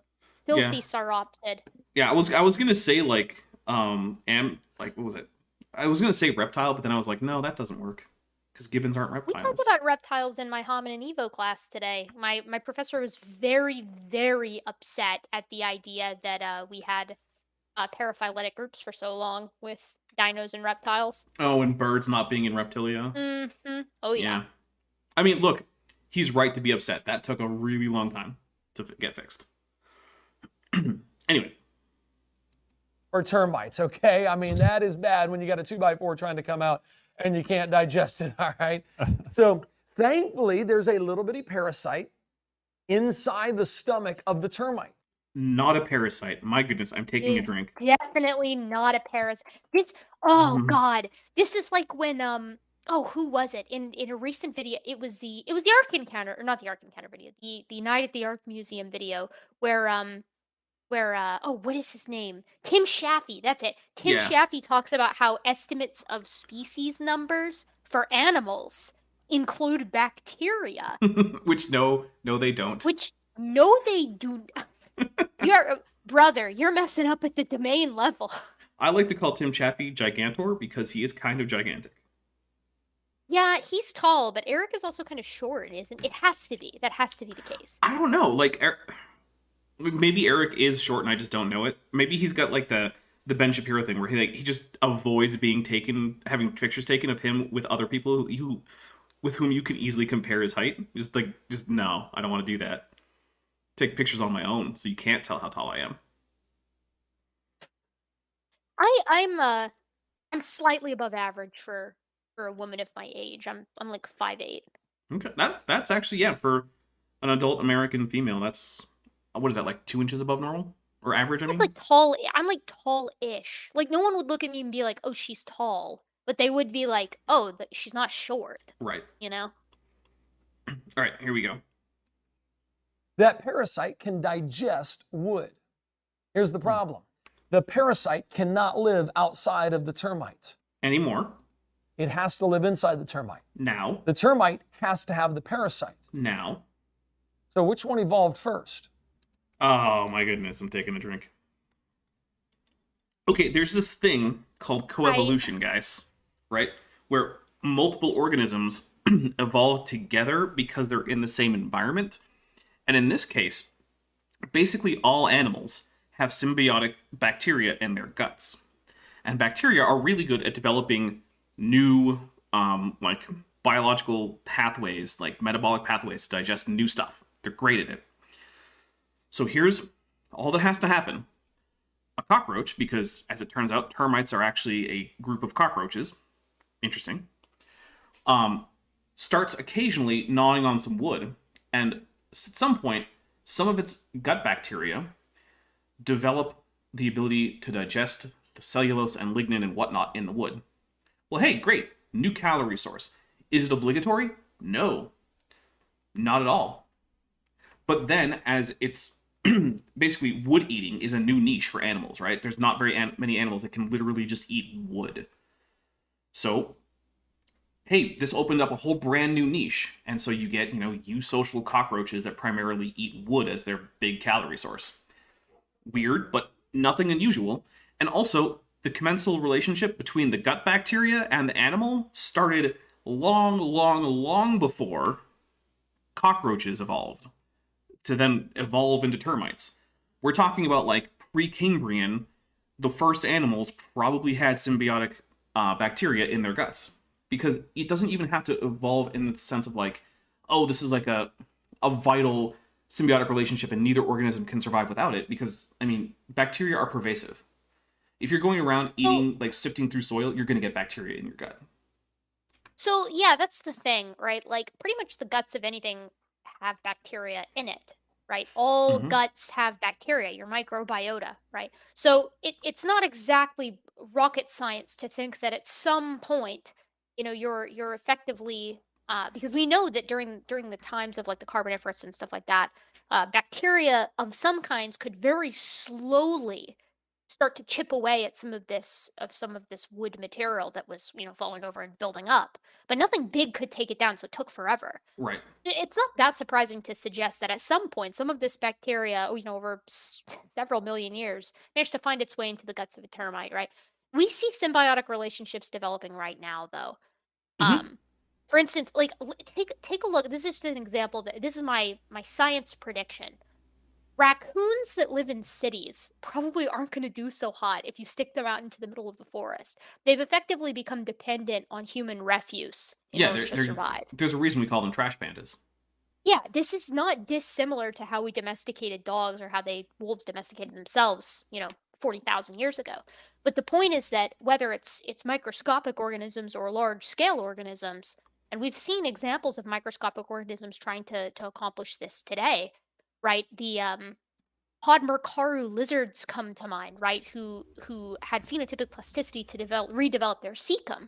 Filthy sauropsid. Yeah, I was gonna say like what was it? I was gonna say reptile, but then I was like, no, that doesn't work. Because gibbons aren't reptiles. We talked about reptiles in my Hominin Evo class today. My professor was very, very upset at the idea that we had paraphyletic groups for so long with dinos and reptiles. Oh, and birds not being in reptilia. Mm-hmm. Oh, yeah. I mean, look, he's right to be upset. That took a really long time to get fixed. Anyway. for termites, okay? I mean, that is bad when you got a 2x4 trying to come out and you can't digest it, all right? So thankfully, there's a little bitty parasite inside the stomach of the termite. Not a parasite. My goodness, I'm taking a drink. Definitely not a parasite. God, this is like when who was it in a recent video? It was the Ark Encounter, or not the Ark Encounter video, the Night at the Ark Museum video where what is his name? Tim Shaffey. That's it. Tim Shaffey talks about how estimates of species numbers for animals include bacteria. Which no, they don't. Which no, they do. You're messing up at the domain level. I like to call Tim Chaffee Gigantor because he is kind of gigantic. Yeah, he's tall, but Eric is also kind of short, isn't it? Has to be. That has to be the case. I don't know. Like, maybe Eric is short and I just don't know it. Maybe he's got like the Ben Shapiro thing where he just avoids having pictures taken of him with other people with whom you can easily compare his height. Just no, I don't want to do that. Take pictures on my own, so you can't tell how tall I am. I'm slightly above average for a woman of my age. I'm like 5'8". Okay, that's actually for an adult American female. That's what is that, like 2 inches above normal or average? I mean, like tall. I'm like tall-ish. Like no one would look at me and be like, "Oh, she's tall," but they would be like, "Oh, she's not short." Right. You know. All right, here we go. That parasite can digest wood. Here's the problem. The parasite cannot live outside of the termite. Anymore. It has to live inside the termite. Now. The termite has to have the parasite. Now. So which one evolved first? Oh my goodness, I'm taking a drink. Okay, there's this thing called coevolution, guys, right? Where multiple organisms evolve together because they're in the same environment. And in this case, basically all animals have symbiotic bacteria in their guts. And bacteria are really good at developing new, like biological pathways, like metabolic pathways to digest new stuff. They're great at it. So here's all that has to happen. A cockroach, because as it turns out, termites are actually a group of cockroaches. Interesting. Starts occasionally gnawing on some wood, and at some point, some of its gut bacteria develop the ability to digest the cellulose and lignin and whatnot in the wood. Well, hey, great. New calorie source. Is it obligatory? No. Not at all. But then, as it's basically wood eating is a new niche for animals, right? There's not very many animals that can literally just eat wood. So, hey, this opened up a whole brand new niche. And so you get, eusocial cockroaches that primarily eat wood as their big calorie source. Weird, but nothing unusual. And also, the commensal relationship between the gut bacteria and the animal started long, long, long before cockroaches evolved to then evolve into termites. We're talking about like pre-Cambrian, the first animals probably had symbiotic bacteria in their guts, because it doesn't even have to evolve in the sense of like, oh, this is like a vital symbiotic relationship and neither organism can survive without it, because, I mean, bacteria are pervasive. If you're going around eating, like sifting through soil, you're going to get bacteria in your gut. So, yeah, that's the thing, right? Like, pretty much the guts of anything have bacteria in it, right? All guts have bacteria, your microbiota, right? So it's not exactly rocket science to think that at some point, you're effectively, because we know that during the times of like the Carboniferous and stuff like that, bacteria of some kinds could very slowly start to chip away at some of this wood material that was falling over and building up, but nothing big could take it down, so it took forever. Right. It's not that surprising to suggest that at some point some of this bacteria, over several million years, managed to find its way into the guts of a termite, right? We see symbiotic relationships developing right now, though. For instance, like take a look. This is just an example. This is my science prediction. Raccoons that live in cities probably aren't going to do so hot if you stick them out into the middle of the forest. They've effectively become dependent on human refuse in order to survive. There's a reason we call them trash pandas. Yeah, this is not dissimilar to how we domesticated dogs or how wolves domesticated themselves, 40,000 years ago. But the point is that whether it's microscopic organisms or large scale organisms, and we've seen examples of microscopic organisms trying to accomplish this today, right? The Podmercaru lizards come to mind, right? Who had phenotypic plasticity to redevelop their cecum,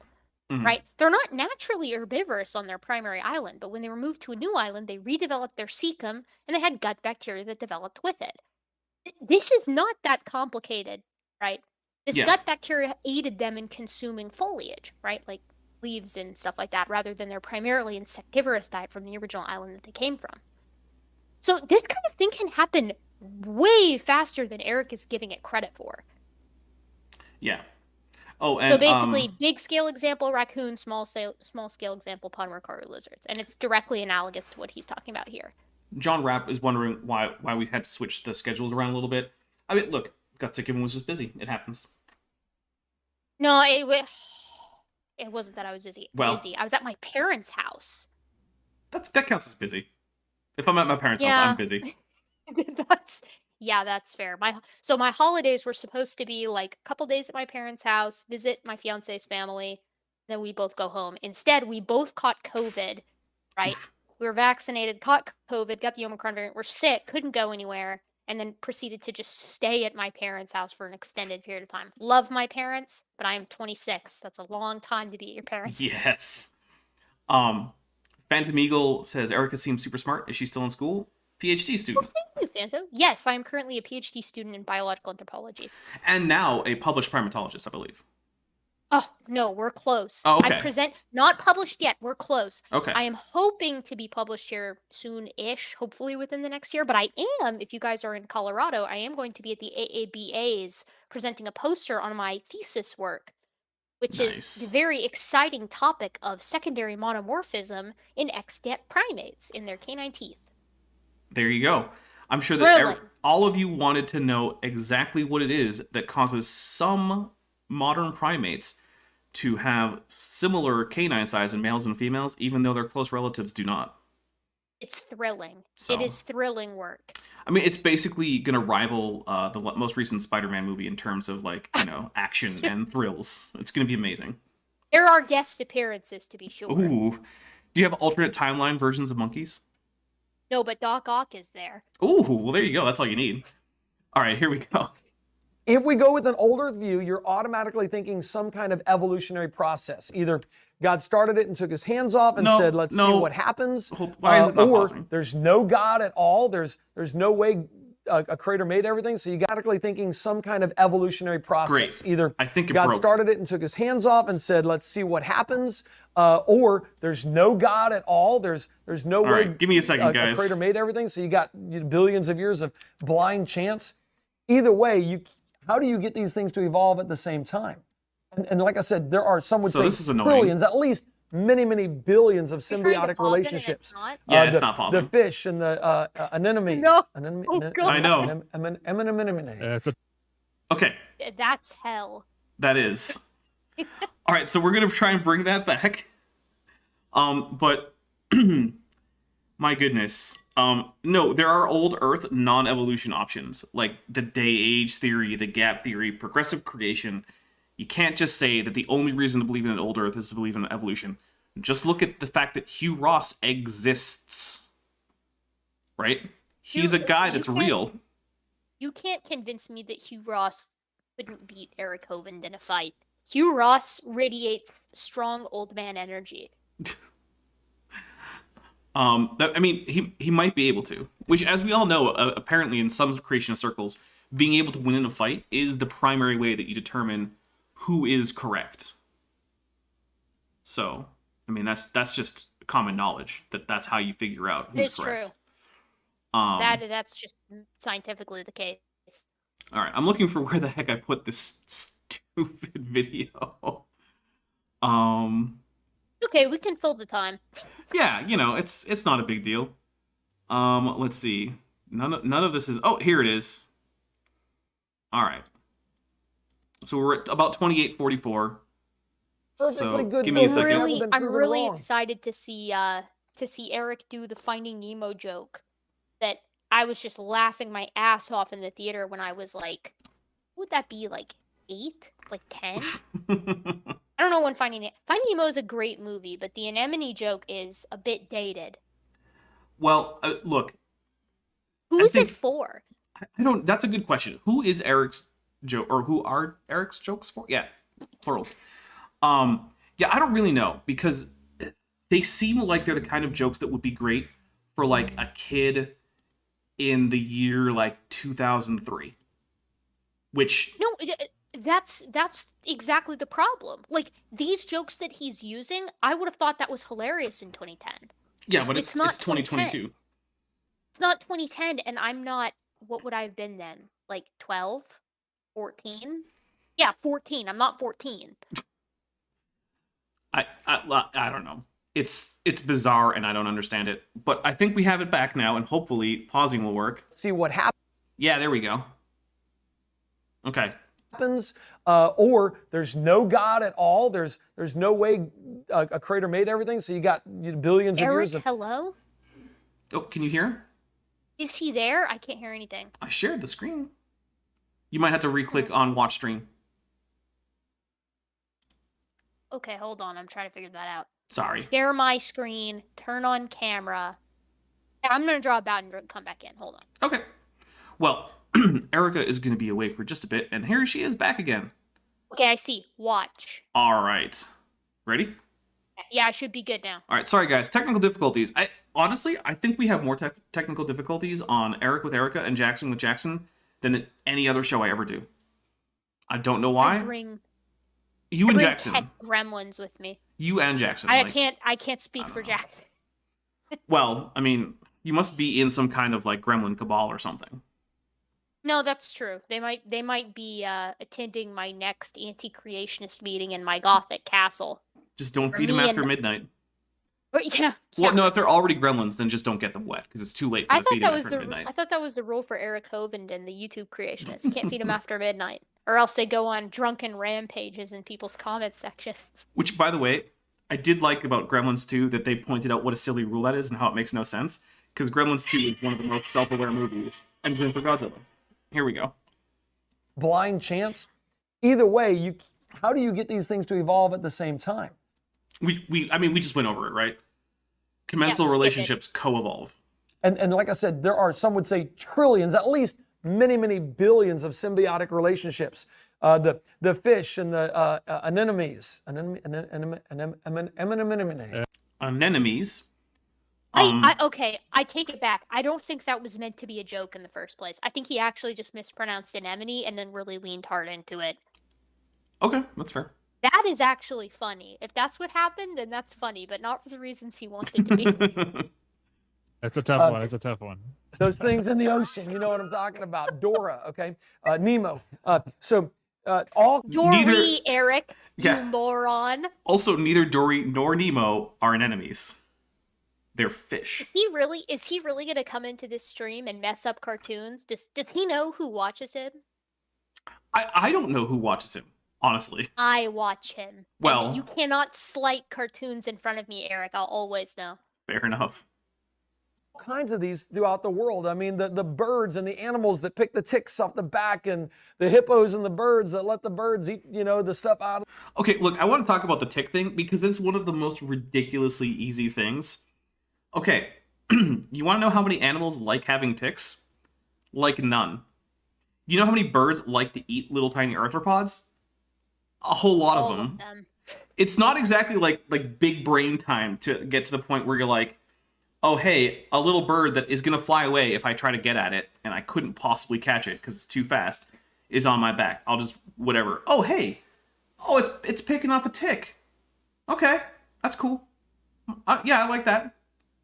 Mhm. right? They're not naturally herbivorous on their primary island, but when they were moved to a new island, they redeveloped their cecum and they had gut bacteria that developed with it. This is not that complicated, right? This Yeah. gut bacteria aided them in consuming foliage, right? Like leaves and stuff like that, rather than their primarily insectivorous diet from the original island that they came from. So this kind of thing can happen way faster than Eric is giving it credit for. Yeah. Oh, and So basically, big scale example raccoon, small scale example Podmercaru lizards, and it's directly analogous to what he's talking about here. John Rapp is wondering why we've had to switch the schedules around a little bit. I mean, look, Gutsickman was just busy. It happens. No, it wasn't that I was busy. Well- I was at my parents' house. That counts as busy. If I'm at my parents' house, Yeah. I'm busy. That's fair. My holidays were supposed to be like a couple days at my parents' house, visit my fiance's family, then we both go home. Instead, we both caught COVID, right? Oof. We were vaccinated, caught COVID, got the Omicron variant, were sick, couldn't go anywhere, and then proceeded to just stay at my parents' house for an extended period of time. Love my parents, but I am 26. That's a long time to be at your parents. Yes. Phantom Eagle says Erika seems super smart. Is she still in school? PhD student. Thank you, Phantom. Yes, I am currently a PhD student in biological anthropology. And now a published primatologist, I believe. Oh, no, we're close. Oh, okay. Not published yet. We're close. Okay. I am hoping to be published here soon-ish, hopefully within the next year. But I am, if you guys are in Colorado, I am going to be at the AABAs presenting a poster on my thesis work, which is the very exciting topic of secondary monomorphism in extant primates in their canine teeth. There you go. I'm sure that Thrilling. all of you wanted to know exactly what it is that causes some modern primates to have similar canine size in males and females, even though their close relatives do not. It's thrilling. So- It is thrilling work. I mean, it's basically going to rival the most recent Spider-Man movie in terms of, like, action and thrills. It's going to be amazing. There are guest appearances, to be sure. Ooh. Do you have alternate timeline versions of monkeys? No, but Doc Ock is there. Ooh, well, there you go. That's all you need. All right, here we go. If we go with an older view, you're automatically thinking some kind of evolutionary process. Either God started it and took his hands off and said, let's see what happens. Why is it not or pausing? there's no God at all. There's no way a creator made everything. So you're automatically thinking some kind of evolutionary process. Great. Either I think it God broke. started it and took his hands off and said, let's see what happens. Or there's no God at all. There's no way right, give me a second, guys. a creator made everything. So you got billions of years of blind chance. Either way, how do you get these things to evolve at the same time? And like I said, there are, some would So say this is annoying. trillions, at least many, many billions of You're trying to symbiotic pause it and relationships. it's not? Yeah, it's the, not pausing. The fish and the anemones. No. Anemone- God. I know. Anemones. That's a Okay, That's hell. that is. All right, so we're going to try and bring that back. But my goodness. No, there are old Earth non-evolution options, like the day-age theory, the gap theory, progressive creation. You can't just say that the only reason to believe in an old Earth is to believe in evolution. Just look at the fact that Hugh Ross exists. Right? He's a guy that's real. You can't convince me that Hugh Ross couldn't beat Eric Hovind in a fight. Hugh Ross radiates strong old man energy. He might be able to. Which, as we all know, apparently in some creationist circles, being able to win in a fight is the primary way that you determine who is correct. So, I mean, that's just common knowledge that's how you figure out who's It's correct. true. Um, That's just scientifically the case. All right, I'm looking for where the heck I put this stupid video. Okay, we can fill the time. Yeah, it's not a big deal. Let's see. None of this is. Oh, here it is. All right. So we're at about 28:44. Perfectly So good give me a book. second. Never been I'm proven really wrong. excited to see Eric do the Finding Nemo joke that I was just laughing my ass off in the theater when I was like, would that be, like 8? Like 10? I don't know when Finding Nemo is a great movie, but the anemone joke is a bit dated. Well, look. Who's it for? I don't. That's a good question. Who is Eric's joke, or who are Eric's jokes for? Yeah, plurals. Yeah, I don't really know, because they seem like they're the kind of jokes that would be great for like a kid in the year like 2003. Which No, that's exactly the problem. Like, these jokes that he's using, I would have thought that was hilarious in 2010. Yeah, but it's not 2022. It's not 2010, and I'm not. What would I have been then? Like 12, 14? Yeah, 14. I'm not 14. I don't know. It's bizarre, and I don't understand it. But I think we have it back now, and hopefully pausing will work. See what happens. Yeah, there we go. Okay. Or there's no God at all. There's no way a creator made everything. So you got billions of years of. Hello? Oh, can you hear? Is he there? I can't hear anything. I shared the screen. You might have to re-click on watch stream. Okay, hold on. I'm trying to figure that out. Sorry. Share my screen. Turn on camera. I'm going to draw a bout and come back in. Hold on. Okay. Well, Erika is going to be away for just a bit, and here she is back again. Okay, I see. Watch. All right. Ready? Yeah, I should be good now. All right. Sorry, guys. Technical difficulties. Honestly, I think we have more technical difficulties on Eric with Erika and Jackson with Jackson than at any other show I ever do. I don't know why. You and Jackson. Pet gremlins with me. You and Jackson. I can't speak for Jackson. Well, I mean, you must be in some kind of like gremlin cabal or something. No, that's true. They might be attending my next anti-creationist meeting in my gothic castle. Just don't feed them after midnight. But yeah. Well, no, if they're already gremlins, then just don't get them wet, because it's too late for the feeding after midnight. I thought that was the rule for Eric Hovind and the YouTube creationists. Can't feed them after midnight, or else they go on drunken rampages in people's comment sections. Which, by the way, I did like about Gremlins 2 that they pointed out what a silly rule that is and how it makes no sense, because Gremlins 2 is one of the most self-aware movies. And same for Godzilla. Here we go. Blind chance. Either way, how do you get these things to evolve at the same time? I mean, we just went over it, right? Commensal relationships co-evolve. And like I said, there are, some would say, trillions, at least many, many billions of symbiotic relationships. The fish and the anemones. Anemones. Okay, I take it back. I don't think that was meant to be a joke in the first place. I think he actually just mispronounced anemone and then really leaned hard into it. Okay, that's fair. That is actually funny. If that's what happened, then that's funny, but not for the reasons he wants it to be. That's a tough one. It's a tough one. Those things in the ocean, you know what I'm talking about. Dora, okay? Nemo. Dory, Eric, you moron. Also, neither Dory nor Nemo are anemones. They're fish. Is he really gonna come into this stream and mess up cartoons? Does he know who watches him? I don't know who watches him, honestly. I watch him. Well, and you cannot slight cartoons in front of me, Eric. I'll always know. Fair enough. All kinds of these throughout the world. I mean, the birds and the animals that pick the ticks off the back, and the hippos and the birds that let the birds eat, the stuff out. Okay, look, I want to talk about the tick thing because it's one of the most ridiculously easy things. Okay, you want to know how many animals like having ticks? Like none. You know how many birds like to eat little tiny arthropods? A whole lot of them. It's not exactly like big brain time to get to the point where you're like, oh, hey, a little bird that is going to fly away if I try to get at it, and I couldn't possibly catch it because it's too fast, is on my back. I'll just, whatever. Oh, hey. Oh, it's picking up a tick. Okay, that's cool. Yeah, I like that.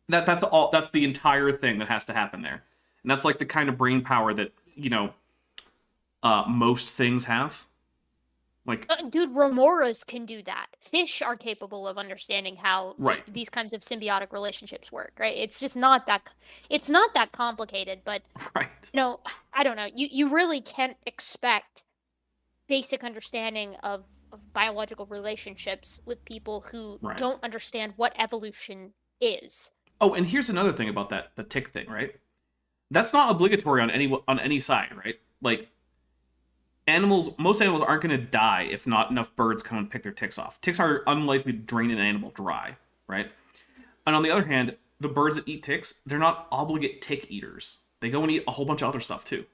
That's the entire thing that has to happen there. And that's like the kind of brain power that, most things have. Like, dude, remoras can do that. Fish are capable of understanding how these kinds of symbiotic relationships work, right? It's just not that. It's not that complicated, but I don't know. You really can't expect basic understanding of biological relationships with people who don't understand what evolution is. Oh, and here's another thing about the tick thing, right? That's not obligatory on any side, right? Like, most animals aren't going to die if not enough birds come and pick their ticks off. Ticks are unlikely to drain an animal dry, right? And on the other hand, the birds that eat ticks, they're not obligate tick eaters. They go and eat a whole bunch of other stuff too.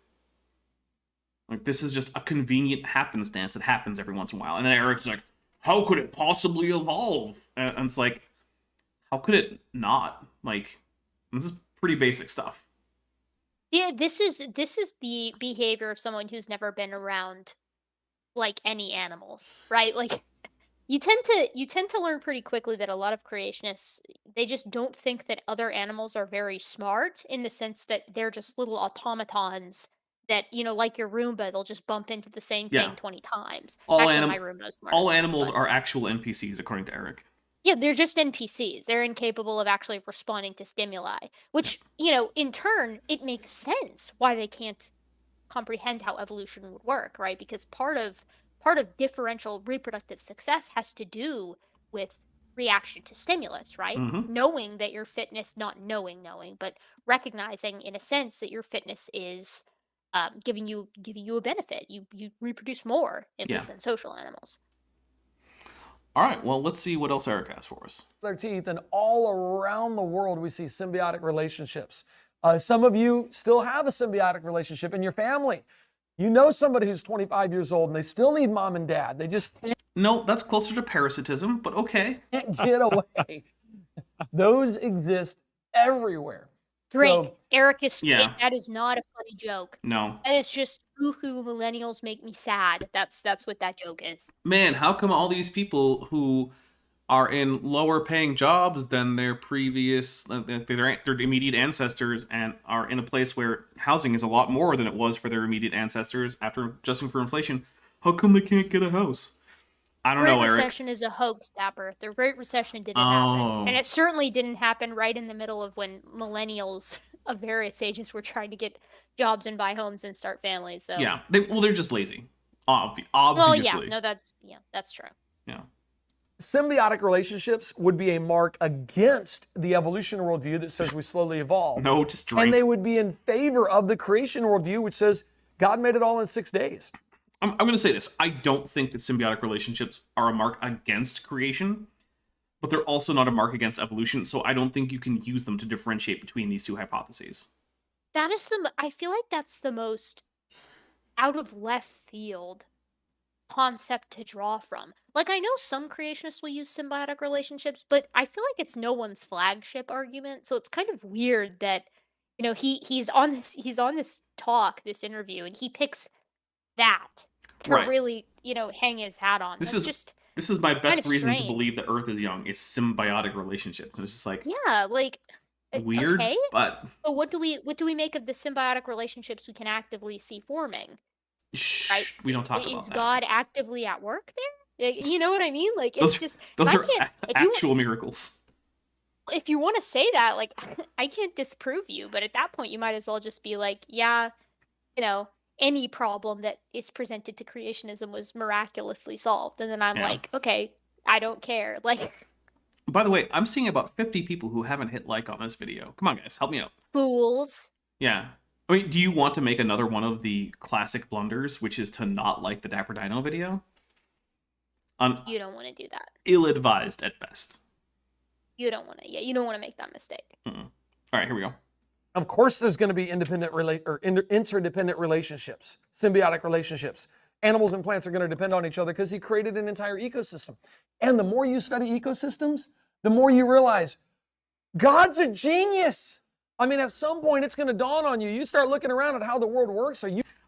Like, this is just a convenient happenstance that happens every once in a while. And then Eric's like, how could it possibly evolve? And it's like, how could it not? Like, this is pretty basic stuff. Yeah, this is the behavior of someone who's never been around like any animals, right? Like you tend to learn pretty quickly that a lot of creationists, they just don't think that other animals are very smart, in the sense that they're just little automatons that, like your Roomba, they'll just bump into the same Yeah. thing 20 times. All Actually, my Roomba's smarter all than that, animals but- are actual NPCs, according to Eric. Yeah, they're just NPCs. They're incapable of actually responding to stimuli, which, in turn, it makes sense why they can't comprehend how evolution would work, right? Because part of differential reproductive success has to do with reaction to stimulus, right? Mhm. Knowing that your fitness, not knowing, but recognizing in a sense that your fitness is giving you a benefit. You reproduce more, at Yeah. least than social animals. All right, well, let's see what else Eric has for us. Their teeth, and all around the world we see symbiotic relationships. Some of you still have a symbiotic relationship in your family. You know somebody who's 25 years old and they still need mom and dad. They just No, that's closer to parasitism, but okay. can't get away. Those exist everywhere. Drink. So- Eric is Yeah. that is not a funny joke. No. That is just boohoo, millennials make me sad. That's what that joke is. Man, how come all these people who are in lower paying jobs than their previous, their immediate ancestors, and are in a place where housing is a lot more than it was for their immediate ancestors after adjusting for inflation, how come they can't get a house? I don't Great know, Eric. Recession is a hoax, Dapper. The Great Recession didn't Oh. happen. And it certainly didn't happen right in the middle of when millennials of various ages were trying to get jobs and buy homes and start families. So Yeah, they're just lazy. Obviously. Well, yeah, no, that's true. Yeah. Symbiotic relationships would be a mark against the evolution worldview that says we slowly evolve. No, just drink. And they would be in favor of the creation worldview, which says God made it all in 6 days. I'm going to say this. I don't think that symbiotic relationships are a mark against creation, but they're also not a mark against evolution, so I don't think you can use them to differentiate between these two hypotheses. I feel like that's the most out of left field concept to draw from. Like, I know some creationists will use symbiotic relationships, but I feel like it's no one's flagship argument. So it's kind of weird that, he's on this interview, and he picks that to Right. really, hang his hat on. This That's is- just This is my Kind best of reason to strange. believe that Earth is young. It's symbiotic relationships. And it's just like yeah, like weird, okay. but But what do we make of the symbiotic relationships we can actively see forming? Right? we don't talk Is about that. God actively at work there? You know what I mean? Like, it's Those- just Those I are can't. If you actual miracles. if you want to say that, like, I can't disprove you, but at that point, you might as well just be like, yeah, any problem that is presented to creationism was miraculously solved, and then I'm Yeah. like, okay, I don't care. Like, By the way, I'm seeing about 50 people who haven't hit like on this video. Come on, guys, help me out. fools. Yeah. I mean, do you want to make another one of the classic blunders, which is to not like the Dapper Dino video? You don't want to do that. Ill-advised at best. You don't want to. Yeah, you don't want to make that mistake. All right, here we go. Of course, there's going to be interdependent relationships, symbiotic relationships. Animals and plants are going to depend on each other because he created an entire ecosystem. And the more you study ecosystems, the more you realize God's a genius. I mean, at some point, it's going to dawn on you. You start looking around at how the world works.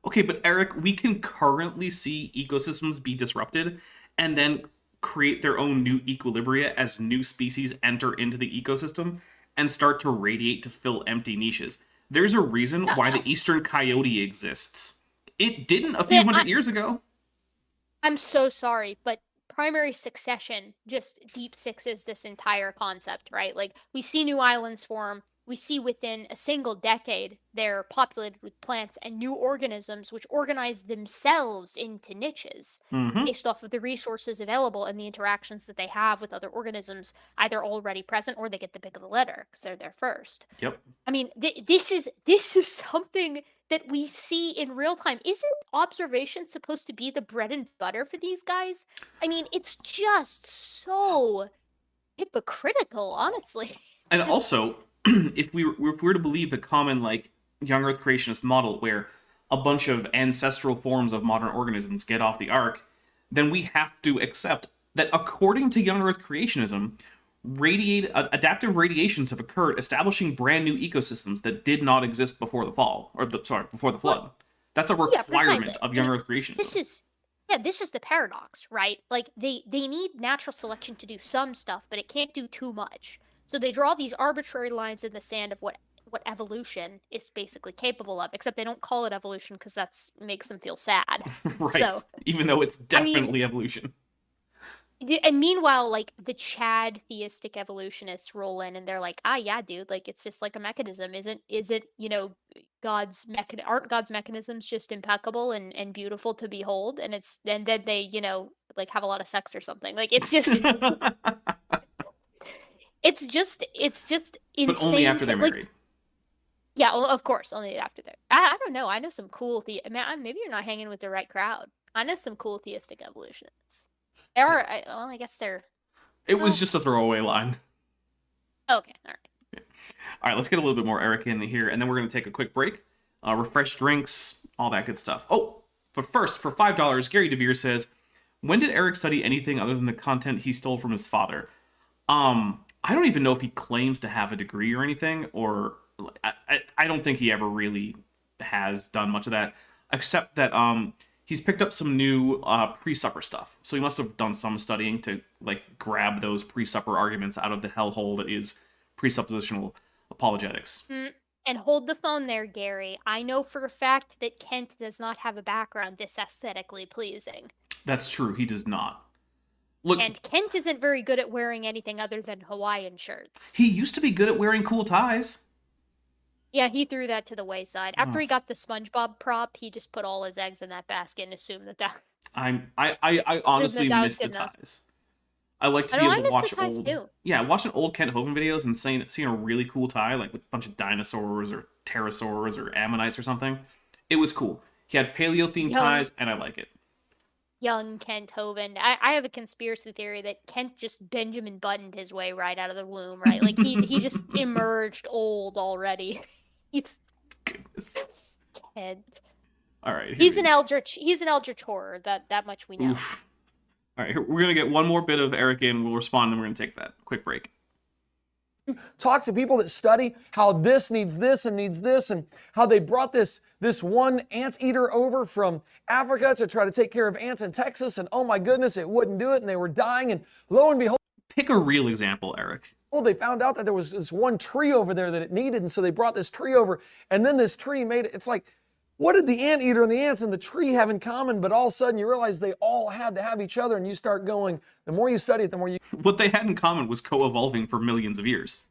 Okay, but Eric, we can currently see ecosystems be disrupted and then create their own new equilibria as new species enter into the ecosystem and start to radiate to fill empty niches. There's a reason why the eastern coyote exists. It didn't a few Yeah, hundred years ago. I'm so sorry, but primary succession just deep sixes this entire concept, right? Like, we see new islands form. We see within a single decade they're populated with plants and new organisms which organize themselves into niches based off of the resources available and the interactions that they have with other organisms, either already present or they get the pick of the litter because they're there first. Yep. I mean, this is something that we see in real time. Isn't observation supposed to be the bread and butter for these guys? I mean, it's just so hypocritical, honestly. And It's just, also, if we were to believe the common like young Earth creationist model, where a bunch of ancestral forms of modern organisms get off the ark, then we have to accept that according to young Earth creationism, adaptive radiations have occurred, establishing brand new ecosystems that did not exist before the fall, before the flood. That's a yeah, requirement precisely. of young Earth creationism. This is the paradox, right? Like they need natural selection to do some stuff, but it can't do too much. So they draw these arbitrary lines in the sand of what evolution is basically capable of, except they don't call it evolution because that's makes them feel sad. Right. So, even though it's definitely evolution. and meanwhile, like the Chad theistic evolutionists roll in and they're like, ah, yeah, dude, like it's just like a mechanism. Isn't aren't God's mechanisms just impeccable and beautiful to behold? And then they, like have a lot of sex or something. Like it's just it's just insane. But only after they're married. Yeah, well, of course, only after that. I don't know. I know some cool maybe you're not hanging with the right crowd. I know some cool theistic evolutionists. There are, I guess they're. It was just a throwaway line. Okay, all right. Yeah. All right, let's get a little bit more Erika in here, and then we're going to take a quick break. Refresh drinks, all that good stuff. Oh, but first, for $5, Gary DeVere says, when did Eric study anything other than the content he stole from his father? I don't even know if he claims to have a degree or anything, or I don't think he ever really has done much of that, except that he's picked up some new pre-supper stuff. So he must have done some studying to like grab those pre-supper arguments out of the hellhole that is presuppositional apologetics. And hold the phone there, Gary. I know for a fact that Kent does not have a background this aesthetically pleasing. That's true. He does not. Look, and Kent isn't very good at wearing anything other than Hawaiian shirts. He used to be good at wearing cool ties. Yeah, he threw that to the wayside. After he got the SpongeBob prop, he just put all his eggs in that basket and assumed that. I honestly miss the ties. I like to be able to watch old. Too. Yeah, watching old Kent Hovind videos and seeing a really cool tie, like with a bunch of dinosaurs or pterosaurs or ammonites or something. It was cool. He had paleo themed ties, and I like it. Young Kent Hovind. I have a conspiracy theory that Kent just Benjamin Buttoned his way right out of the womb, right? Like he just emerged old already. He's goodness. Kent. All right. He's an eldritch horror. That much we know. Oof. All right, we're gonna get one more bit of Erika and we'll respond, and we're gonna take that quick break. Talk to people that study how this needs this and needs this, and how they brought this one anteater over from Africa to try to take care of ants in Texas, and oh my goodness, it wouldn't do it, and they were dying, and lo and behold. Pick a real example, Eric. Well, they found out that there was this one tree over there that it needed, and so they brought this tree over, and then this tree made it. It's like, what did the anteater and the ants and the tree have in common? But all of a sudden you realize they all had to have each other, and you start going, the more you study it, the more you... What they had in common was co-evolving for millions of years.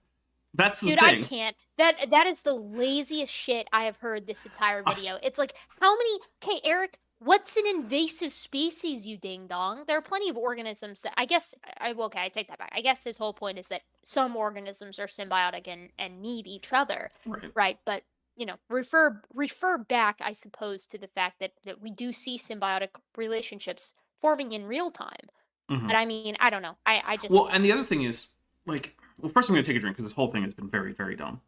That's the thing. Dude, I can't. That is the laziest shit I have heard this entire video. It's like, how many... Okay, Eric, what's an invasive species, you ding-dong? There are plenty of organisms that... I take that back. I guess his whole point is that some organisms are symbiotic and need each other. Right? But... refer back, I suppose, to the fact that we do see symbiotic relationships forming in real time. Mm-hmm. But I mean, I don't know. I just... Well, and the other thing is, like... Well, first I'm going to take a drink because this whole thing has been very, very dumb.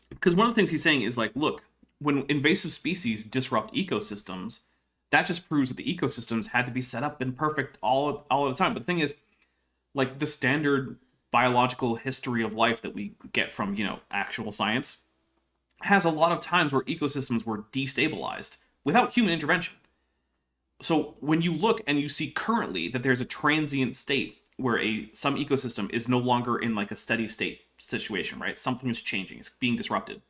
Because one of the things he's saying is, like, look, when invasive species disrupt ecosystems, that just proves that the ecosystems had to be set up and perfect all at a time. But the thing is, like, the standard biological history of life that we get from, actual science has a lot of times where ecosystems were destabilized without human intervention. So when you look and you see currently that there's a transient state where some ecosystem is no longer in like a steady state situation, right? Something is changing, it's being disrupted.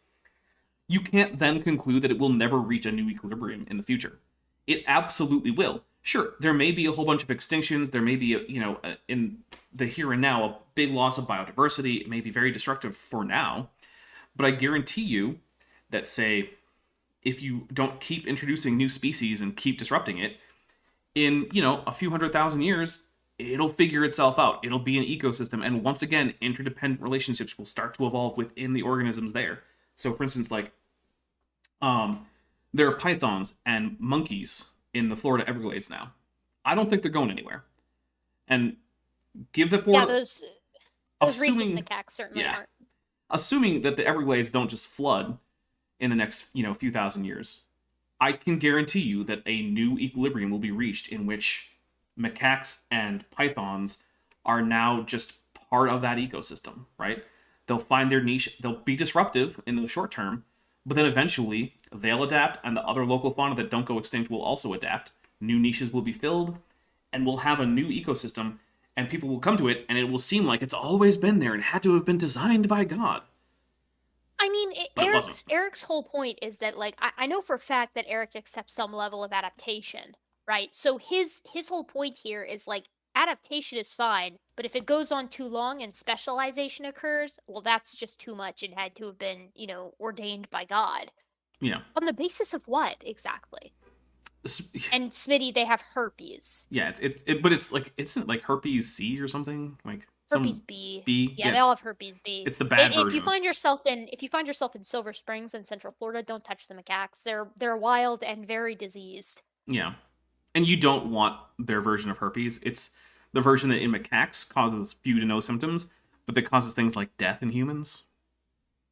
You can't then conclude that it will never reach a new equilibrium in the future. It absolutely will. Sure, there may be a whole bunch of extinctions. There may be, in the here and now, a big loss of biodiversity. It may be very destructive for now. But I guarantee you that, say, if you don't keep introducing new species and keep disrupting it, in, a few 100,000 years, it'll figure itself out. It'll be an ecosystem. And once again, interdependent relationships will start to evolve within the organisms there. So, for instance, like, There are pythons and monkeys in the Florida Everglades now. I don't think they're going anywhere. And give the Yeah, those rhesus assuming, macaques certainly yeah, aren't. assuming that the Everglades don't just flood in the next, few thousand years, I can guarantee you that a new equilibrium will be reached in which macaques and pythons are now just part of that ecosystem, right? They'll find their niche, they'll be disruptive in the short term, but then eventually they'll adapt, and the other local fauna that don't go extinct will also adapt. New niches will be filled, and we'll have a new ecosystem, and people will come to it, and it will seem like it's always been there and had to have been designed by God. I mean, But it wasn't. Eric's whole point is that, like, I know for a fact that Eric accepts some level of adaptation, right? So his whole point here is, like, adaptation is fine, but if it goes on too long and specialization occurs, well, that's just too much and had to have been, ordained by God. Yeah. On the basis of what exactly? And Smitty, they have herpes. Yeah, but it's like, isn't it like herpes C or something? Like Herpes B. B. Yeah, they all have herpes B. It's the bad version. If you find yourself in Silver Springs in Central Florida, don't touch the macaques. They're wild and very diseased. Yeah, and you don't want their version of herpes. It's the version that in macaques causes few to no symptoms, but that causes things like death in humans.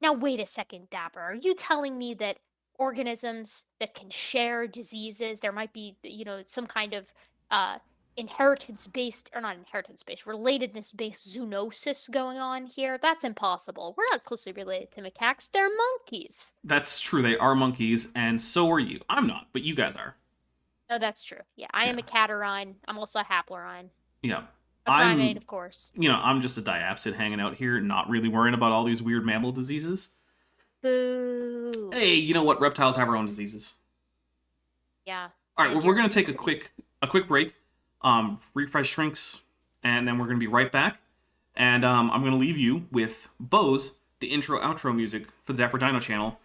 Now wait a second, Dapper. Are you telling me that organisms that can share diseases, there might be, some kind of inheritance-based, or not inheritance-based, relatedness-based zoonosis going on here? That's impossible. We're not closely related to macaques. They're monkeys. That's true. They are monkeys, and so are you. I'm not, but you guys are. No, that's true. Yeah, I am a catarrhine. I'm also a haplorhine. Yeah. A primate, of course. I'm just a diapsid hanging out here, not really worrying about all these weird mammal diseases. Boo. Hey, you know what? Reptiles have our own diseases. Yeah. All right, well, we're going to take a quick break, refresh drinks, and then we're going to be right back. And I'm going to leave you with Bose, the intro-outro music for the Dapper Dino channel,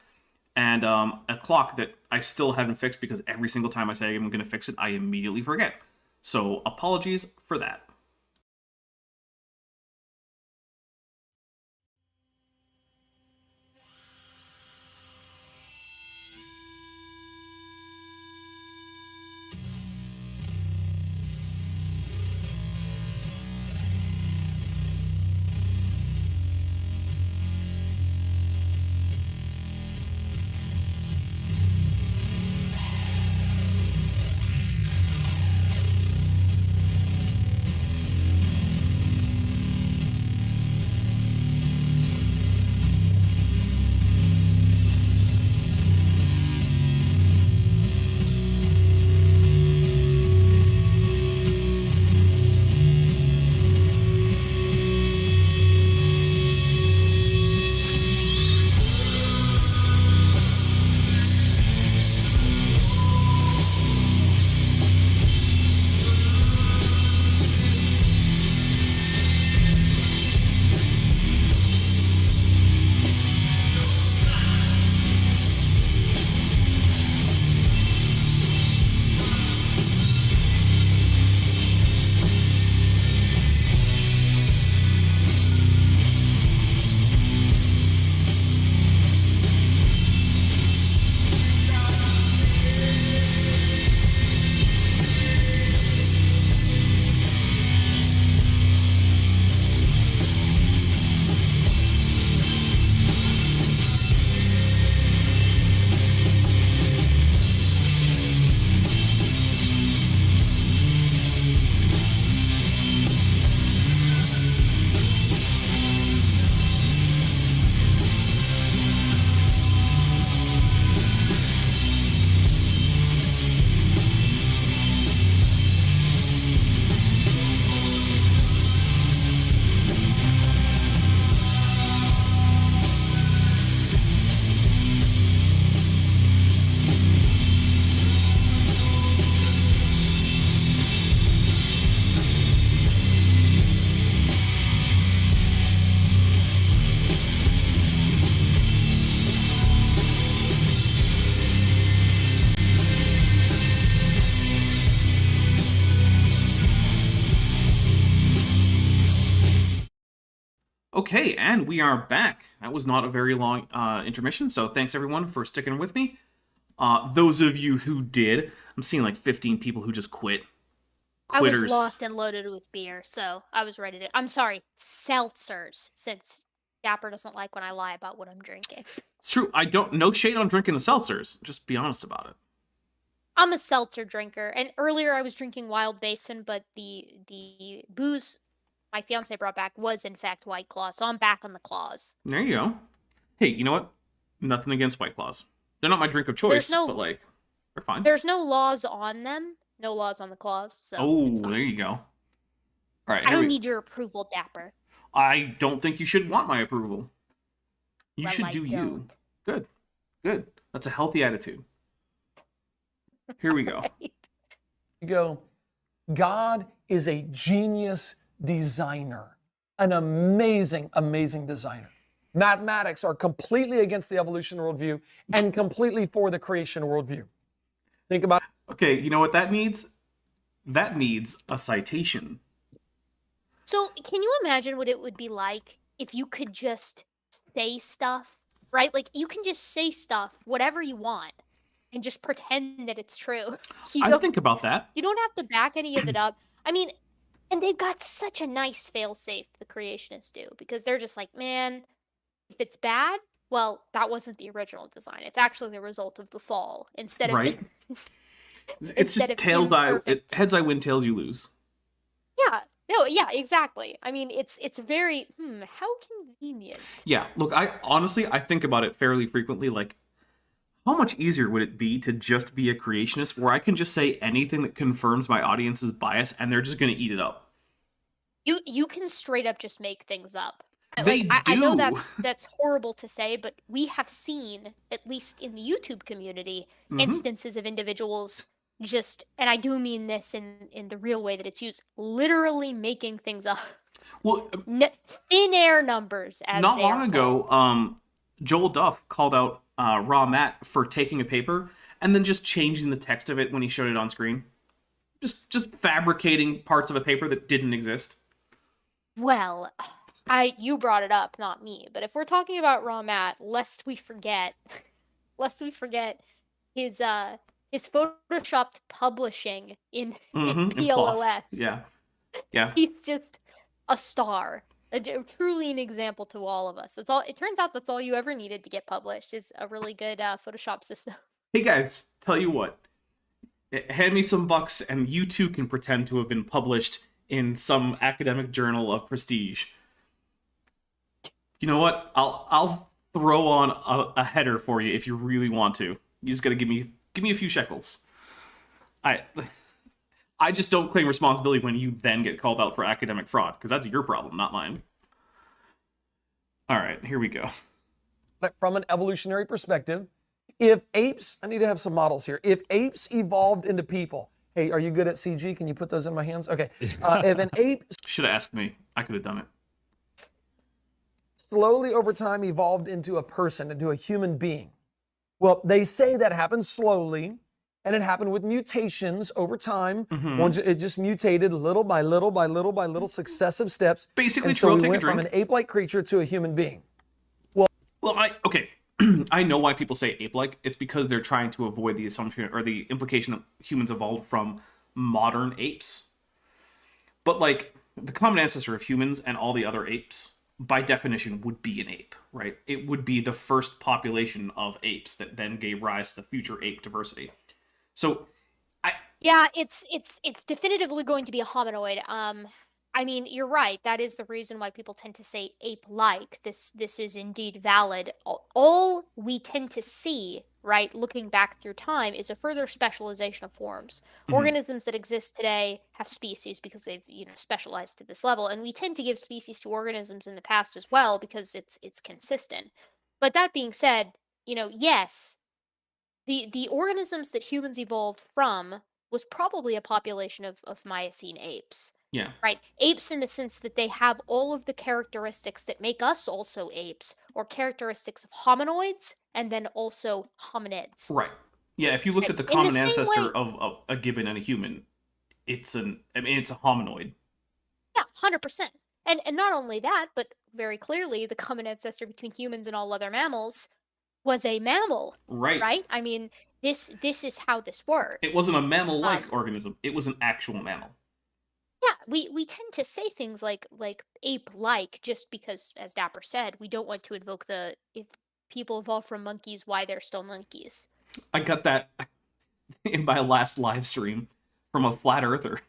and a clock that I still haven't fixed because every single time I say I'm going to fix it, I immediately forget. So apologies for that. Okay, and we are back. That was not a very long intermission, so thanks everyone for sticking with me. Those of you who did, I'm seeing like 15 people who just quit. Quitters. I was locked and loaded with beer, so I was ready to. I'm sorry, seltzers, since Dapper doesn't like when I lie about what I'm drinking. It's true. No shade on drinking the seltzers. Just be honest about it. I'm a seltzer drinker, and earlier I was drinking Wild Basin, but the booze my fiance brought back was in fact White Claw, so I'm back on the claws. There you go. Hey, you know what? Nothing against White Claws. They're not my drink of choice, but like, they're fine. There's no laws on them. No laws on the claws. So there you go. All right. I don't need your approval, Dapper. I don't think you should want my approval. You Well, should I do you. don't. Good. Good. That's a healthy attitude. Here we go. You go, God is a genius designer, an amazing, amazing designer. Mathematics are completely against the evolution worldview and completely for the creation worldview. Think about it. Okay, you know what that needs? That needs a citation. So can you imagine what it would be like if you could just say stuff, right? Like you can just say stuff, whatever you want, and just pretend that it's true. I think about that. You don't have to back any of it up. I mean, and they've got such a nice failsafe, the creationists do, because they're just like, man, if it's bad, well, that wasn't the original design. It's actually the result of the fall instead of right. It's just heads I win, tails you lose. Yeah. No, yeah, exactly. I mean, it's very how convenient. Yeah, look, I think about it fairly frequently, like how much easier would it be to just be a creationist where I can just say anything that confirms my audience's bias and they're just going to eat it up? You can straight up just make things up. They do. I know that's horrible to say, but we have seen, at least in the YouTube community, instances of individuals just, and I do mean this in the real way that it's used, literally making things up. Well, thin air numbers. As not long ago, Joel Duff called out Raw Matt for taking a paper and then just changing the text of it when he showed it on screen. Just fabricating parts of a paper that didn't exist. Well, you brought it up, not me. But if we're talking about Raw Matt, lest we forget his photoshopped publishing in PLOS. Yeah. He's just a star. Truly an example to all of us. That's all. It turns out that's all you ever needed to get published is a really good Photoshop system. Hey guys, tell you what. Hand me some bucks and you too can pretend to have been published in some academic journal of prestige. You know what? I'll throw on a header for you if you really want to. You just gotta give me a few shekels. I just don't claim responsibility when you then get called out for academic fraud, because that's your problem, not mine. All right, here we go. From an evolutionary perspective, if apes, I need to have some models here. If apes evolved into people, hey, are you good at CG? Can you put those in my hands? Okay. If an ape should have asked me, I could have done it. Slowly over time evolved into a person, into a human being. Well, they say that happens slowly, and it happened with mutations over time. It just mutated little by little by little by little, successive steps. Basically, and so we take went a drink. from an ape-like creature to a human being. Okay. I know why people say ape-like. It's because they're trying to avoid the assumption or the implication that humans evolved from modern apes. But like the common ancestor of humans and all the other apes, by definition, would be an ape, right? It would be the first population of apes that then gave rise to the future ape diversity. So, it's definitively going to be a hominoid. I mean, you're right. That is the reason why people tend to say ape-like. This is indeed valid. All we tend to see, right, looking back through time, is a further specialization of forms. Organisms that exist today have species because they've specialized to this level, and we tend to give species to organisms in the past as well because it's consistent. But that being said, yes, the organisms that humans evolved from was probably a population of Miocene apes. Yeah. Right. Apes in the sense that they have all of the characteristics that make us also apes, or characteristics of hominoids, and then also hominids. Right. Yeah, if you looked at the common ancestor of a gibbon and a human, it's a hominoid. Yeah, 100%. And not only that, but very clearly the common ancestor between humans and all other mammals was a mammal. Right. Right? I mean, this is how this works. It wasn't a mammal-like organism. It was an actual mammal. Yeah, we tend to say things like ape-like just because, as Dapper said, we don't want to invoke the if people evolved from monkeys, why they're still monkeys. I got that in my last live stream from a flat earther.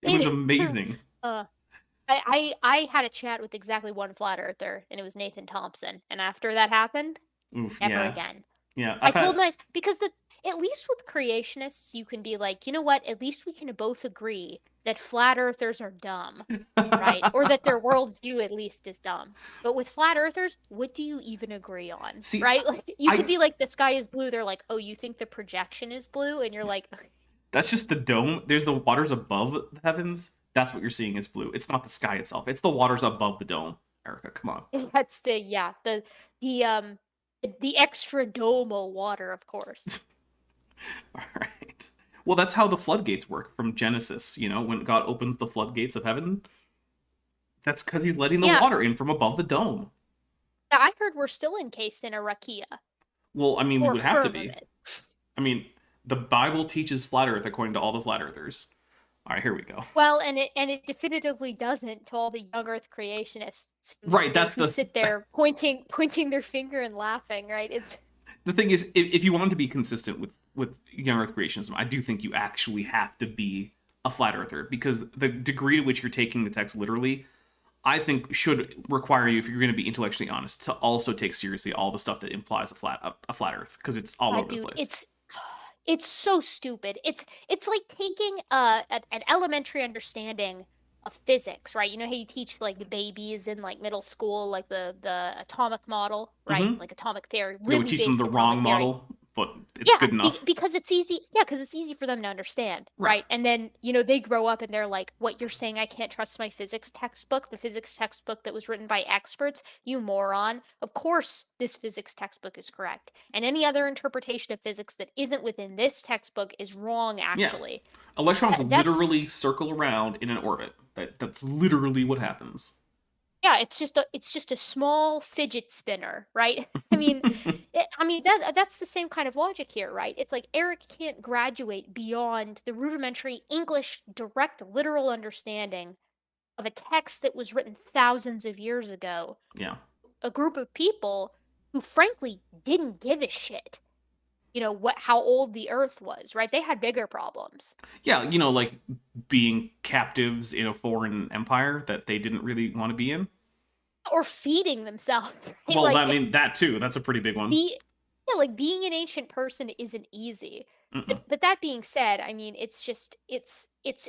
It was amazing. I had a chat with exactly one flat earther, and it was Nathan Thompson. And after that happened, never again. Yeah, I told because at least with creationists, you can be like, you know what? At least we can both agree that flat earthers are dumb, right? Or that their worldview at least is dumb. But with flat earthers, what do you even agree on, right? Like you could be like, the sky is blue. They're like, oh, you think the projection is blue, and you're like, that's just the dome. There's the waters above the heavens. That's what you're seeing is blue. It's not the sky itself. It's the waters above the dome. Erika, come on. That's the extradomal water, of course. All right. Well, that's how the floodgates work from Genesis. You know, when God opens the floodgates of heaven, that's because he's letting the water in from above the dome. I heard we're still encased in a rakia. Well, I mean, we would have to be. Firmament. I mean, the Bible teaches flat Earth according to all the flat earthers. All right, here we go. Well, and it definitively doesn't to all the young Earth creationists. Right, that's who sit there pointing their finger and laughing. Right, it's the thing is, if you want to be consistent with young Earth creationism, I do think you actually have to be a flat earther, because the degree to which you're taking the text literally, I think, should require you, if you're going to be intellectually honest, to also take seriously all the stuff that implies a flat Earth, because it's all over the place. It's so stupid. It's like taking an elementary understanding of physics, right? You know how you teach like the babies in like middle school, like the atomic model, right? Mm-hmm. Like atomic theory. Really, we teach them the wrong model, but it's good enough. Because it's easy. Yeah, because it's easy for them to understand, right? And then they grow up and they're like, "What you're saying? I can't trust my physics textbook, the physics textbook that was written by experts. You moron! Of course, this physics textbook is correct, and any other interpretation of physics that isn't within this textbook is wrong. Actually, electrons literally circle around in an orbit. That's literally what happens. Yeah, it's just a small fidget spinner, right? I mean, that's the same kind of logic here, right? It's like Eric can't graduate beyond the rudimentary English direct literal understanding of a text that was written thousands of years ago. Yeah. A group of people who frankly didn't give a shit. How old the Earth was, right? They had bigger problems. Yeah, like being captives in a foreign empire that they didn't really want to be in. Or feeding themselves. Right? Well, I mean, that too. That's a pretty big one. Like being an ancient person isn't easy. But that being said, I mean, it's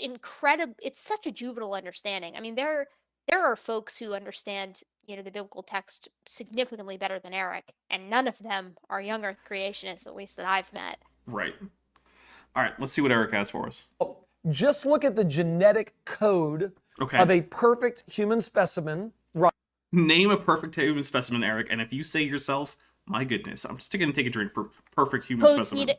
incredible. It's such a juvenile understanding. I mean, there are folks who understand the biblical text significantly better than Eric, and none of them are young Earth creationists, at least that I've met. Right. All right, let's see what Eric has for us. Just look at the genetic code of a perfect human specimen. Right. Name a perfect human specimen, Eric, and if you say yourself, my goodness, I'm just going to take a drink for perfect human specimen.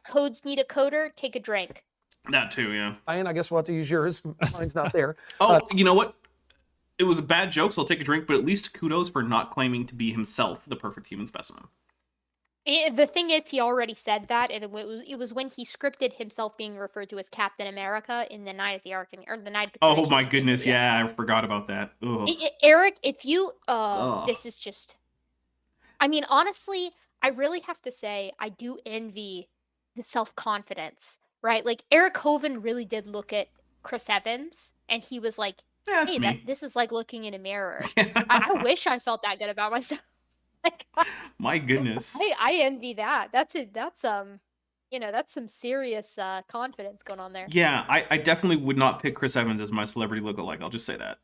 Codes need a coder, take a drink. That too, yeah. Ian, I guess we'll have to use yours. Mine's not there. You know what? It was a bad joke, so I'll take a drink, but at least kudos for not claiming to be himself the perfect human specimen. The thing is, he already said that, and it was when he scripted himself being referred to as Captain America in the Night at the Ark, or the Night at the Oh my goodness, yeah, I forgot about that. Eric, if you, this is just, I mean, honestly, I really have to say, I do envy the self-confidence, right? Like, Eric Hovind really did look at Chris Evans, and he was like, hey, this is like looking in a mirror. I wish I felt that good about myself. My goodness. I envy that. That's some serious confidence going on there. Yeah, I definitely would not pick Chris Evans as my celebrity lookalike. I'll just say that.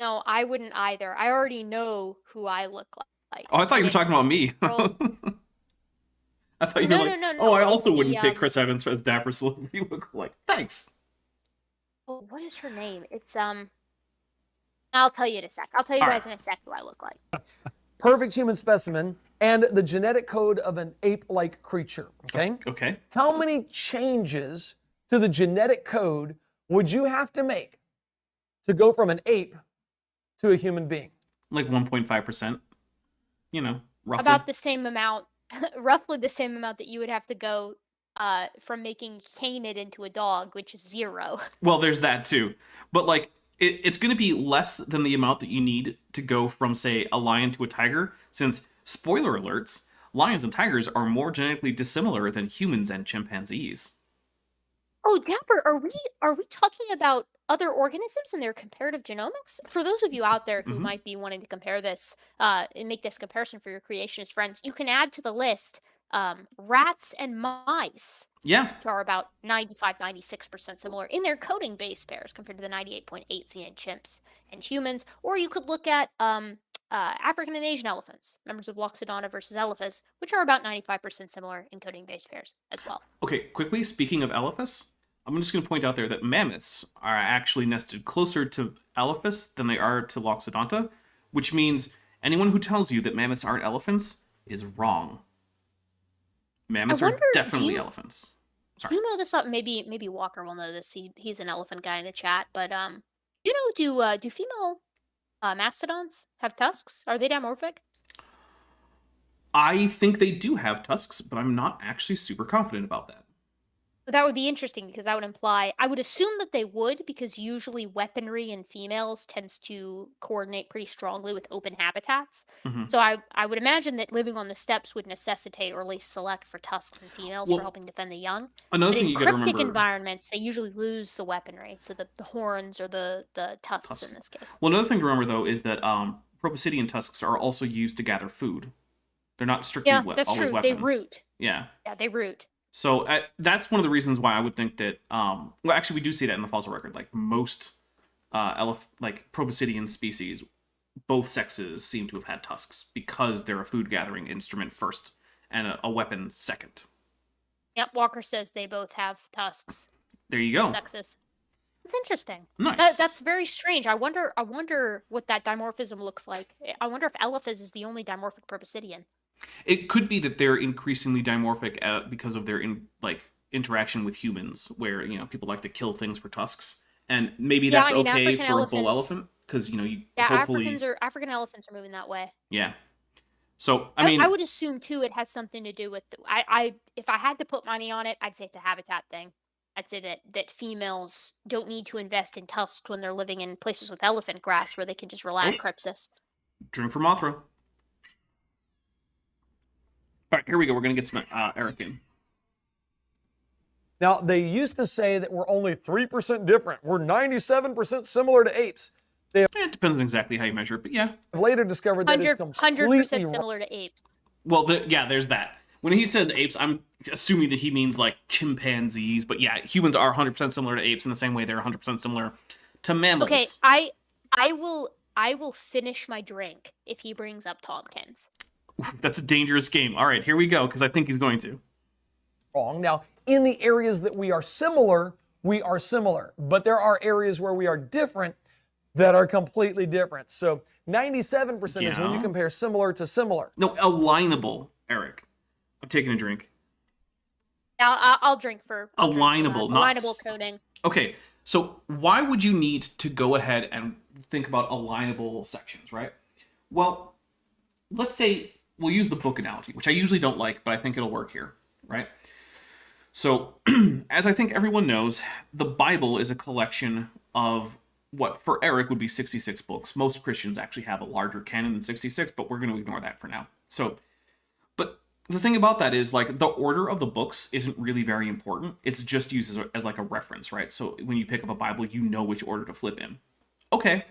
No, I wouldn't either. I already know who I look like. Oh, I thought you were talking about me. I thought you were no, I also wouldn't pick Chris Evans as dapper celebrity lookalike. Thanks. Oh, what is her name? It's I'll tell you in a sec. I'll tell you guys in a sec who I look like. Perfect human specimen and the genetic code of an ape-like creature, okay? Okay. How many changes to the genetic code would you have to make to go from an ape to a human being? Like 1.5%, roughly. About the same amount roughly the same amount that you would have to go from making Canid into a dog, which is 0. Well, there's that too. But like, it's going to be less than the amount that you need to go from, say, a lion to a tiger, since, spoiler alerts, lions and tigers are more genetically dissimilar than humans and chimpanzees. Oh, Dapper, are we talking about other organisms and their comparative genomics? For those of you out there who might be wanting to compare this and make this comparison for your creationist friends, you can add to the list rats and mice, Yeah. which are about 95-96% similar in their coding base pairs compared to the 98.8 seen in chimps and humans. Or you could look at African and Asian elephants, members of Loxodonta versus Elephas, which are about 95% similar in coding base pairs as well. Okay, quickly, speaking of Elephas, I'm just going to point out there that mammoths are actually nested closer to Elephas than they are to Loxodonta, which means anyone who tells you that mammoths aren't elephants is wrong. Mammoths are definitely elephants. Sorry. Do you know this? Maybe Walker will know this. He's an elephant guy in the chat. But you know, do female mastodons have tusks? Are they dimorphic? I think they do have tusks, but I'm not actually super confident about that. But that would be interesting because that would imply, I would assume that they would, because usually weaponry in females tends to coordinate pretty strongly with open habitats. So I would imagine that living on the steppes would necessitate or at least select for tusks in females for helping defend the young. Another But thing in you got to cryptic remember, environments, they usually lose the weaponry, so the horns or the tusks in this case. well, another thing to remember though is that proboscidean tusks are also used to gather food. They're not strictly That's always true. weapons. They root. Yeah. Yeah, they root. So that's one of the reasons why I would think that. Well, actually, we do see that in the fossil record. Like most proboscidean species, both sexes seem to have had tusks because they're a food gathering instrument first and a weapon second. Yep, Walker says they both have tusks. There you go. Sexes. It's interesting. Nice. That's very strange. I wonder what that dimorphism looks like. I wonder if Elephas is the only dimorphic proboscidean. It could be that they're increasingly dimorphic because of their interaction with humans, where people like to kill things for tusks, and maybe that's okay African for a bull elephants- elephant because African elephants are moving that way. Yeah. So I mean, I would assume too it has something to do with if I had to put money on it, I'd say it's a habitat thing. I'd say that females don't need to invest in tusks when they're living in places with elephant grass where they can just rely on crypsis. drink for Mothra. All right, here we go. We're going to get some Erika in. Now, they used to say that we're only 3% different. We're 97% similar to apes. They It depends on exactly how you measure it, but yeah. have later discovered that it's completely 100% wrong. similar to apes. Well, there's that. When he says apes, I'm assuming that he means like chimpanzees, but yeah, humans are 100% similar to apes in the same way they're 100% similar to mammals. Okay, I will finish my drink if he brings up Tompkins. That's a dangerous game. All right, here we go, because I think he's going to. Wrong. Now, in the areas that we are similar, but there are areas where we are different that are completely different. So 97% is when you Yeah. compare similar to similar. No, alignable, Eric. I'm taking a drink. I'll drink for Alignable, not alignable coding. Okay, so why would you need to go ahead and think about alignable sections, right? Well, let's say we'll use the book analogy, which I usually don't like, but I think it'll work here, right? So, as I think everyone knows, the Bible is a collection of what for Eric would be 66 books. Most Christians actually have a larger canon than 66, but we're going to ignore that for now. So, but the thing about that is, like, the order of the books isn't really very important. It's just used as like a reference, right? So when you pick up a Bible, you know which order to flip in. Okay.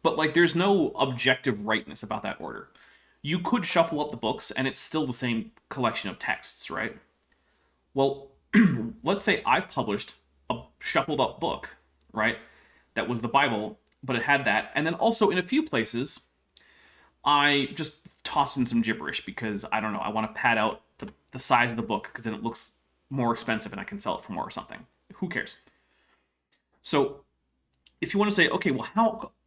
But like, there's no objective rightness about that order. You could shuffle up the books and it's still the same collection of texts, right? Well, let's say I published a shuffled up book, right? That was the Bible, but it had that. And then also in a few places, I just toss in some gibberish because, I don't know, I want to pad out the size of the book because then it looks more expensive and I can sell it for more or something. Who cares? So if you want to say, okay, well,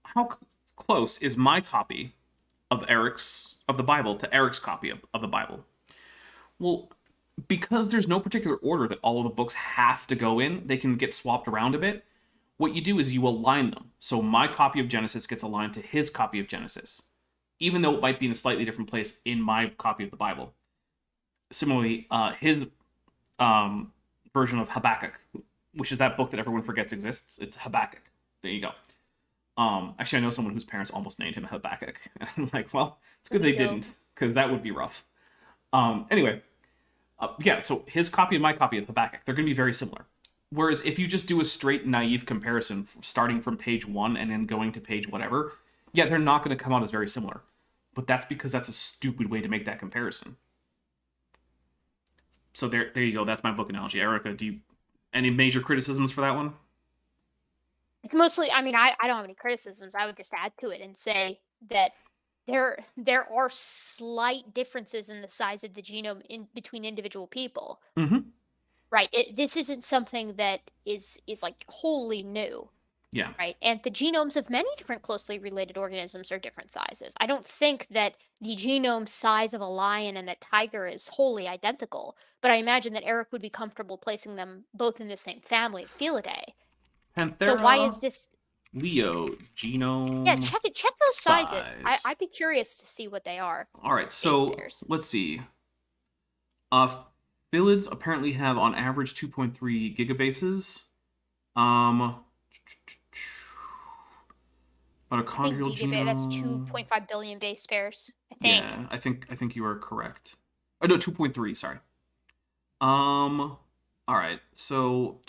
how close is my copy of the Bible to Eric's copy of the Bible? Well, because there's no particular order that all of the books have to go in, they can get swapped around a bit. What you do is you align them. So my copy of Genesis gets aligned to his copy of Genesis, even though it might be in a slightly different place in my copy of the Bible. similarly, his version of Habakkuk, which is that book that everyone forgets exists. It's Habakkuk. There you go. Actually, I know someone whose parents almost named him Habakkuk. I'm like, well, it's good they didn't, because that would be rough. Anyway, yeah, so his copy and my copy of Habakkuk, they're going to be very similar. Whereas if you just do a straight naive comparison, starting from page 1 and then going to page whatever, yeah, they're not going to come out as very similar. But that's because that's a stupid way to make that comparison. So there you go. That's my book analogy. Erika, any major criticisms for that one? It's mostly, I mean, I don't have any criticisms. I would just add to it and say that there are slight differences in the size of the genome in between individual people. Mm-hmm. Right. This isn't something that is like wholly new. Yeah. Right. And the genomes of many different closely related organisms are different sizes. I don't think that the genome size of a lion and a tiger is wholly identical, but I imagine that Eric would be comfortable placing them both in the same family, Felidae. Panthera, So why is this? Leo, genome. Yeah, check those sizes. size. I'd be curious to see what they are. All right, so pairs. let's see. Felids apparently have on average 2.3 gigabases. Mitochondrial genome. That's 2.5 billion base pairs. I think. Yeah, I think you are correct. Oh no, 2.3. Sorry. All right, so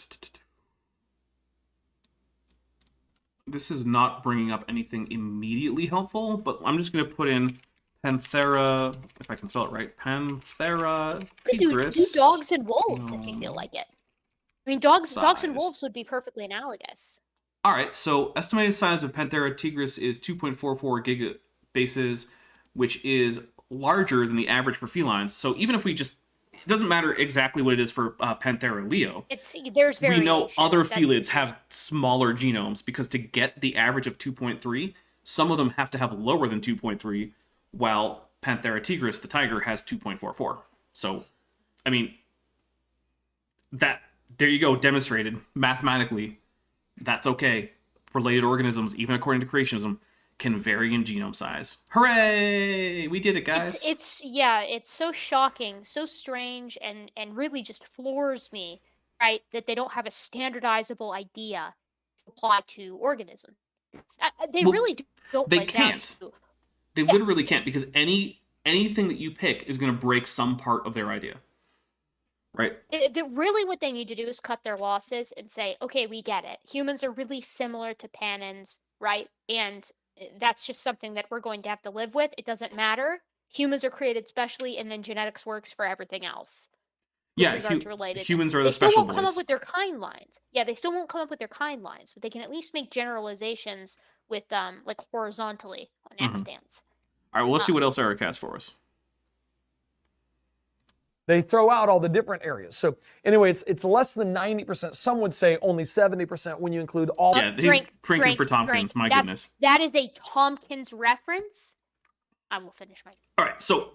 this is not bringing up anything immediately helpful, but I'm just going to put in Panthera, if I can spell it right, Panthera tigris. Do dogs and wolves if you feel like it. I mean, dogs and Size. wolves would be perfectly analogous. All right, so estimated size of Panthera tigris is 2.44 gigabases, which is larger than the average for felines. So even if we just, it doesn't matter exactly what it is for Panthera leo. There's variation. We know other felids have smaller genomes because to get the average of 2.3, some of them have to have lower than 2.3, while Panthera tigris, the tiger, has 2.44. So, I mean, there you go, demonstrated mathematically. That's okay. Related organisms, even according to creationism, can vary in genome size. Hooray! We did it, guys. It's so shocking, so strange, and really just floors me, right, that they don't have a standardizable idea to apply to organisms. They really don't. They can't. They literally can't, because anything that you pick is going to break some part of their idea. Right. Really what they need to do is cut their losses and say, okay, we get it. Humans are really similar to pannins, right? And that's just something that we're going to have to live with. It doesn't matter. Humans are created specially, and then genetics works for everything else. Yeah, humans are the special boys. They still won't come up with their kind lines. Yeah, they still won't come up with their kind lines, but they can at least make generalizations with like horizontally on handstands. All right, well, let's see what else Eric has for us. They throw out all the different areas. So anyway, it's less than 90%. Some would say only 70% when you include all. Yeah, drinking for Tompkins. My goodness. That is a Tompkins reference. I will finish my. All right, so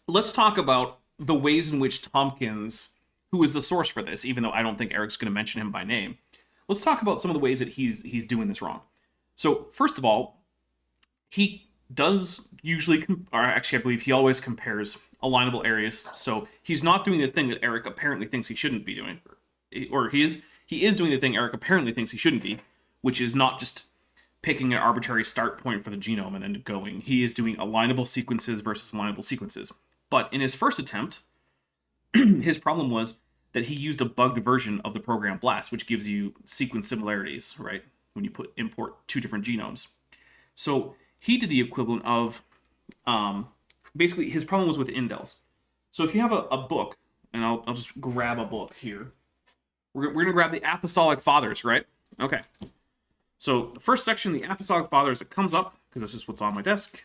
let's talk about the ways in which Tompkins, who is the source for this, even though I don't think Eric's going to mention him by name. Let's talk about some of the ways that he's doing this wrong. So first of all, he does usually, or actually I believe he always compares alignable areas. So he's not doing the thing that Eric apparently thinks he shouldn't be doing, or he is doing the thing Eric apparently thinks he shouldn't be, which is not just picking an arbitrary start point for the genome and then going. He is doing alignable sequences versus alignable sequences. But in his first attempt, his problem was that he used a bugged version of the program BLAST, which gives you sequence similarities, right? When you import two different genomes. So he did the equivalent of, basically his problem was with indels. So if you have a book, and I'll just grab a book here. We're going to grab the Apostolic Fathers, right? Okay. So the first section, the Apostolic Fathers, that comes up, because this is what's on my desk,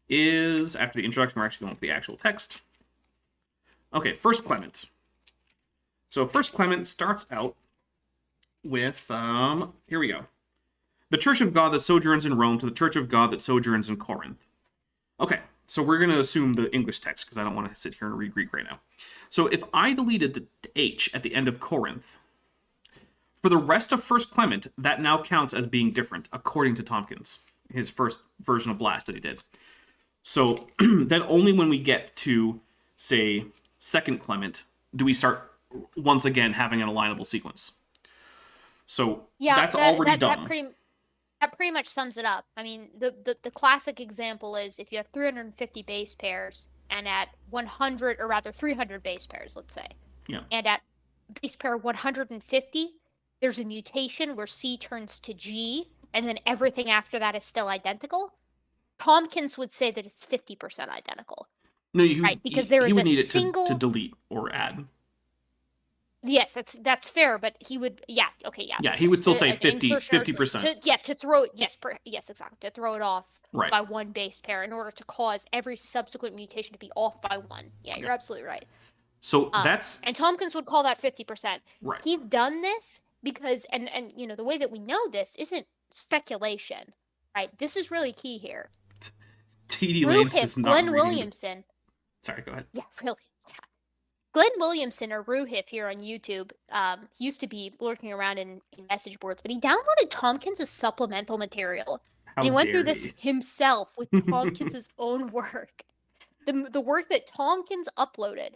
is, after the introduction, we're actually going with the actual text. Okay, First Clement. So First Clement starts out with, here we go. The Church of God that sojourns in Rome to the Church of God that sojourns in Corinth. Okay, so we're going to assume the English text, because I don't want to sit here and read Greek right now. So if I deleted the H at the end of Corinth, for the rest of First Clement, that now counts as being different, according to Tompkins, his first version of BLAST that he did. So then only when we get to, say, second Clement do we start once again having an alignable sequence. So that's already done. That pretty much sums it up. I mean, the classic example is if you have 350 base pairs and at 100, or rather 300 base pairs, let's say. Yeah. And at base pair 150, there's a mutation where C turns to G, and then everything after that is still identical. Tompkins would say that it's 50% identical. No, right? Because there is would a need single... it to delete or add. Yes, that's fair, but he would, yeah, he would still say 50%. To throw it, yes, exactly, to throw it off right. by one base pair in order to cause every subsequent mutation to be off by one. Yeah, you're absolutely right. So that's... And Tompkins would call that 50%. Right. He's done this because, and you know, the way that we know this isn't speculation, right? This is really key here. T.D. Lane is not Glenn Williamson. Sorry, go ahead. Yeah, really. Glenn Williamson, or Ruhif here on YouTube, used to be lurking around in message boards, but he downloaded Tompkins' supplemental material. And he went through this himself with Tompkins' own work. The work that Tompkins uploaded.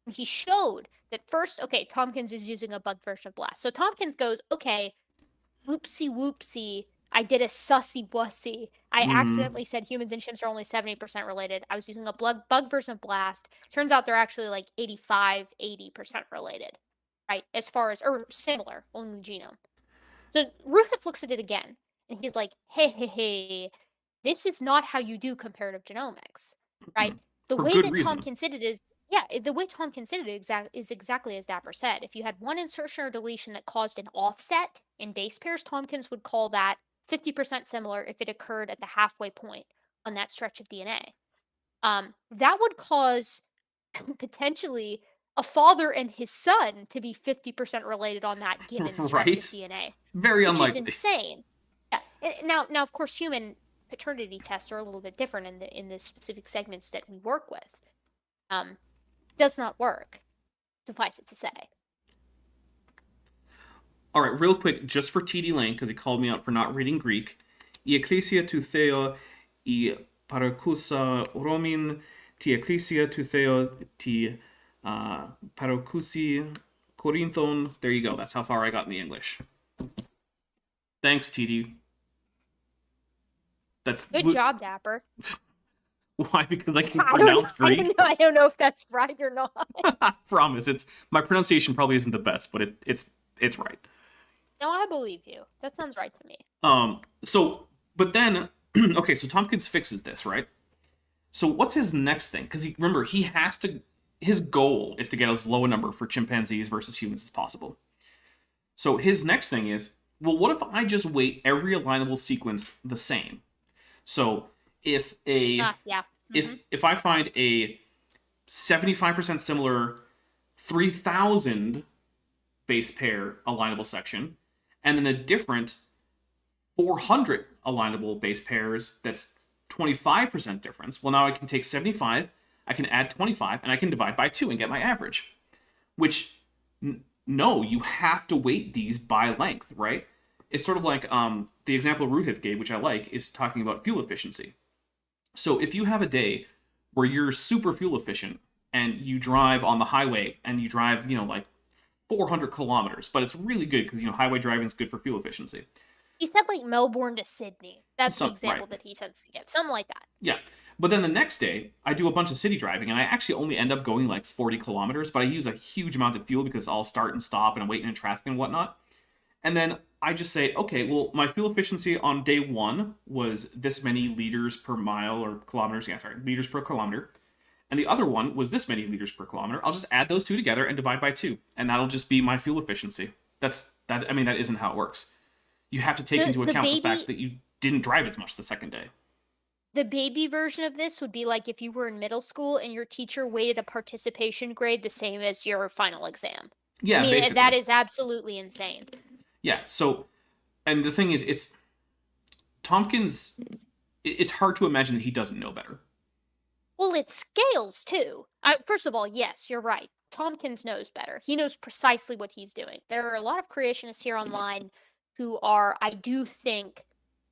And he showed that first, okay, Tompkins is using a bugged version of Blast. So Tompkins goes, okay, whoopsie, I did a sussy wussy. I accidentally said humans and chimps are only 70% related. I was using a bug version of Blast. Turns out they're actually like 80% related, right? As far as, or similar, only genome. So Ruhif looks at it again, and he's like, hey, this is not how you do comparative genomics, right? The way that Tompkins did it is, the way Tompkins did it is exactly as Dapper said. If you had one insertion or deletion that caused an offset in base pairs, Tompkins would call that 50% similar if it occurred at the halfway point on that stretch of DNA. That would cause potentially a father and his son to be 50% related on that given stretch of DNA. Very unlikely. Which is insane. Yeah. Now, of course, human paternity tests are a little bit different in the specific segments that we work with. Does not work, suffice it to say. All right, real quick, just for T.D. Lane, because he called me out for not reading Greek. I ecclesia tu theo, I paroukusa Romin, ti ecclesia tu theo, ti paroukusi Corinthon. There you go. That's how far I got in the English. Thanks, T.D. That's good job, Dapper. Why? Because I can pronounce Greek. I don't know if that's right or not. I promise. My pronunciation probably isn't the best, but it's right. No, I believe you. That sounds right to me. But then, okay, so Tompkins fixes this, right? So what's his next thing? Because remember, his goal is to get as low a number for chimpanzees versus humans as possible. So his next thing is, well, what if I just weight every alignable sequence the same? So if if I find a 75% similar 3,000 base pair alignable section, and then a different 400 alignable base pairs that's 25% difference, well, now I can take 75, I can add 25, and I can divide by 2 and get my average. Which, no, you have to weight these by length, right? It's sort of like the example Ruhif gave, which I like, is talking about fuel efficiency. So if you have a day where you're super fuel efficient and you drive on the highway and you drive, like 400 kilometers, but it's really good because, highway driving is good for fuel efficiency. He said like Melbourne to Sydney. That's the example that he tends to give. Something like that. Yeah. But then the next day, I do a bunch of city driving, and I actually only end up going like 40 kilometers, but I use a huge amount of fuel because I'll start and stop and I'm waiting in traffic and whatnot. And then I just say, okay, well, my fuel efficiency on day 1 was this many liters per mile or kilometers. Yeah, sorry, liters per kilometer. And the other one was this many liters per kilometer. I'll just add those two together and divide by 2. And that'll just be my fuel efficiency. That isn't how it works. You have to take into account the fact that you didn't drive as much the second day. The baby version of this would be like if you were in middle school and your teacher weighted a participation grade the same as your final exam. Yeah, basically. That is absolutely insane. Yeah, so, and the thing is, it's hard to imagine that he doesn't know better. Well, it scales, too. First of all, yes, you're right. Tompkins knows better. He knows precisely what he's doing. There are a lot of creationists here online who are, I do think,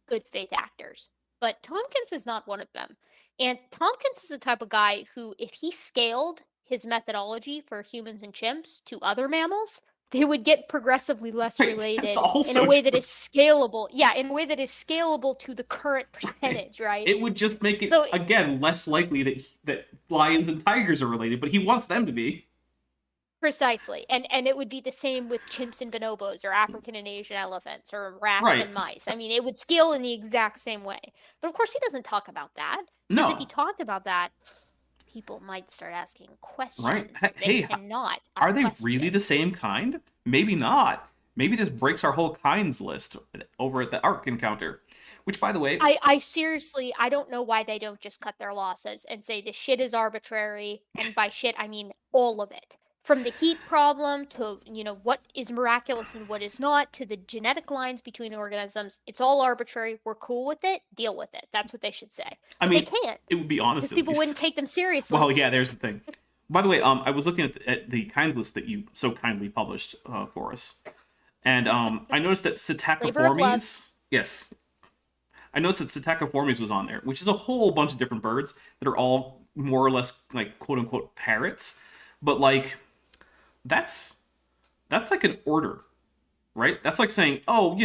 good faith actors. But Tompkins is not one of them. And Tompkins is the type of guy who, if he scaled his methodology for humans and chimps to other mammals, they would get progressively less Right, related that's in also a way that true. is scalable. Yeah, in a way that is scalable to the current percentage, right? It would just make it, So- again, less likely that lions and tigers are related, but he wants them to be. Precisely. And it would be the same with chimps and bonobos, or African and Asian elephants, or rats Right. and mice. I mean, it would scale in the exact same way. But of course, he doesn't talk about that. Because if No. he talked about that, people might start asking questions. Right. They Hey, cannot are ask they questions. really the same kind? Maybe not. Maybe this breaks our whole kinds list over at the Ark encounter. Which, by the way, I seriously, I don't know why they don't just cut their losses and say this shit is arbitrary. And by shit, I mean all of it. From the heat problem to, what is miraculous and what is not, to the genetic lines between organisms. It's all arbitrary. We're cool with it. Deal with it. That's what they should say. I But mean, they can't. it would be honest. Because people at least. wouldn't take them seriously. Well, yeah, there's the thing. By the way, I was looking at the kinds list that you so kindly published for us, and I noticed that Labor of love. Psittaciformes. Yes, I noticed that Psittaciformes was on there, which is a whole bunch of different birds that are all more or less like quote unquote parrots, but like that's like an order, right? That's like saying, oh, I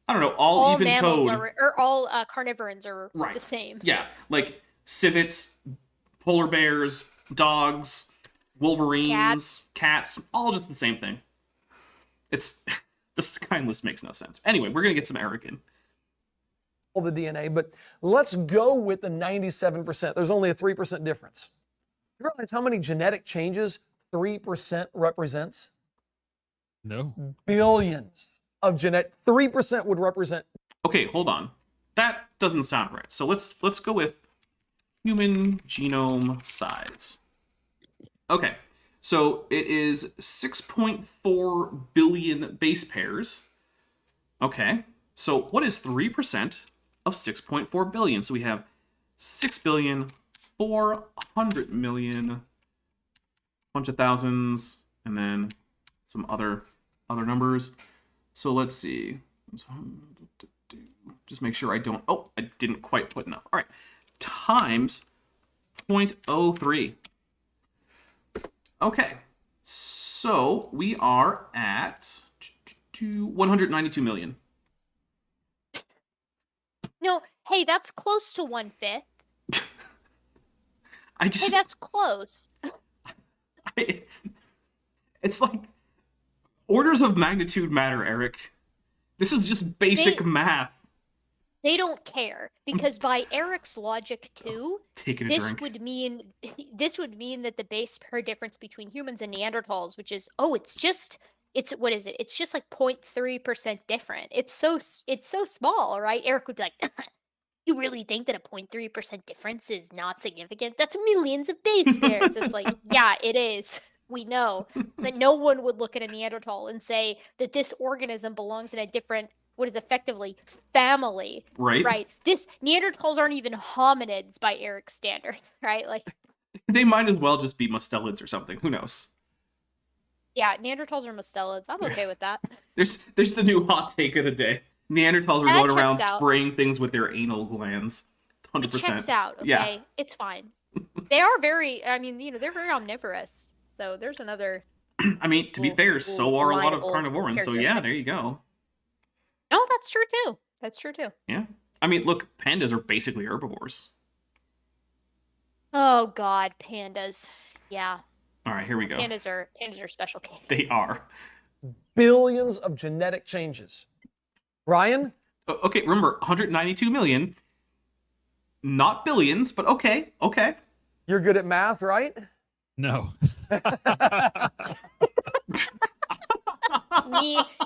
don't know, all even-toed. All carnivorans are Right. the same. Yeah, like civets, polar bears, dogs, wolverines, cats, all just the same thing. It's this kind list makes no sense. Anyway, we're gonna get some Erican. All the DNA, but let's go with the 97%. There's only a 3% difference. You realize how many genetic changes 3% represents? No. Billions of genetic. 3% would represent. Okay, hold on. That doesn't sound right. So let's go with human genome size. Okay, so it is 6.4 billion base pairs. Okay, so what is 3% of 6.4 billion? So we have 6,400,000,000, bunch of thousands, and then some other numbers. So let's see. Just make sure I don't. Oh, I didn't quite put enough. All right, times 0.03. Okay, so we are at 192 million. No, hey, that's close to 1/5. I Hey, just, that's close. it's like orders of magnitude matter, Eric. This is just basic math. They don't care because by Eric's logic too, Taking a this drink. would mean that the base pair difference between humans and Neanderthals, which is what is it? It's just like 0.3% different. It's so small, right? Eric would be like, "You really think that a 0.3% difference is not significant? That's millions of base pairs." It's like, yeah, it is. We know that no one would look at a Neanderthal and say that this organism belongs in a different, what is effectively family, Right? right? This Neanderthals aren't even hominids by Eric's standards, right? Like, They might as well just be mustelids or something. Who knows? yeah, Neanderthals are mustelids. I'm okay with that. There's the new hot take of the day. Neanderthals were That going around checks out. spraying things with their anal glands. 100%. It checks out, okay? Yeah. It's fine. They are very, they're very omnivorous. So there's another. I mean, to be fair, so are a lot of carnivorans. So yeah, characteristic. there you go. No, that's true too. That's true too. Yeah. I mean, look, pandas are basically herbivores. Oh God, pandas. Yeah, All right, here we go. pandas are special case. They are. Billions of genetic changes. Ryan? Okay, remember, 192 million. Not billions, but okay. You're good at math, right? No.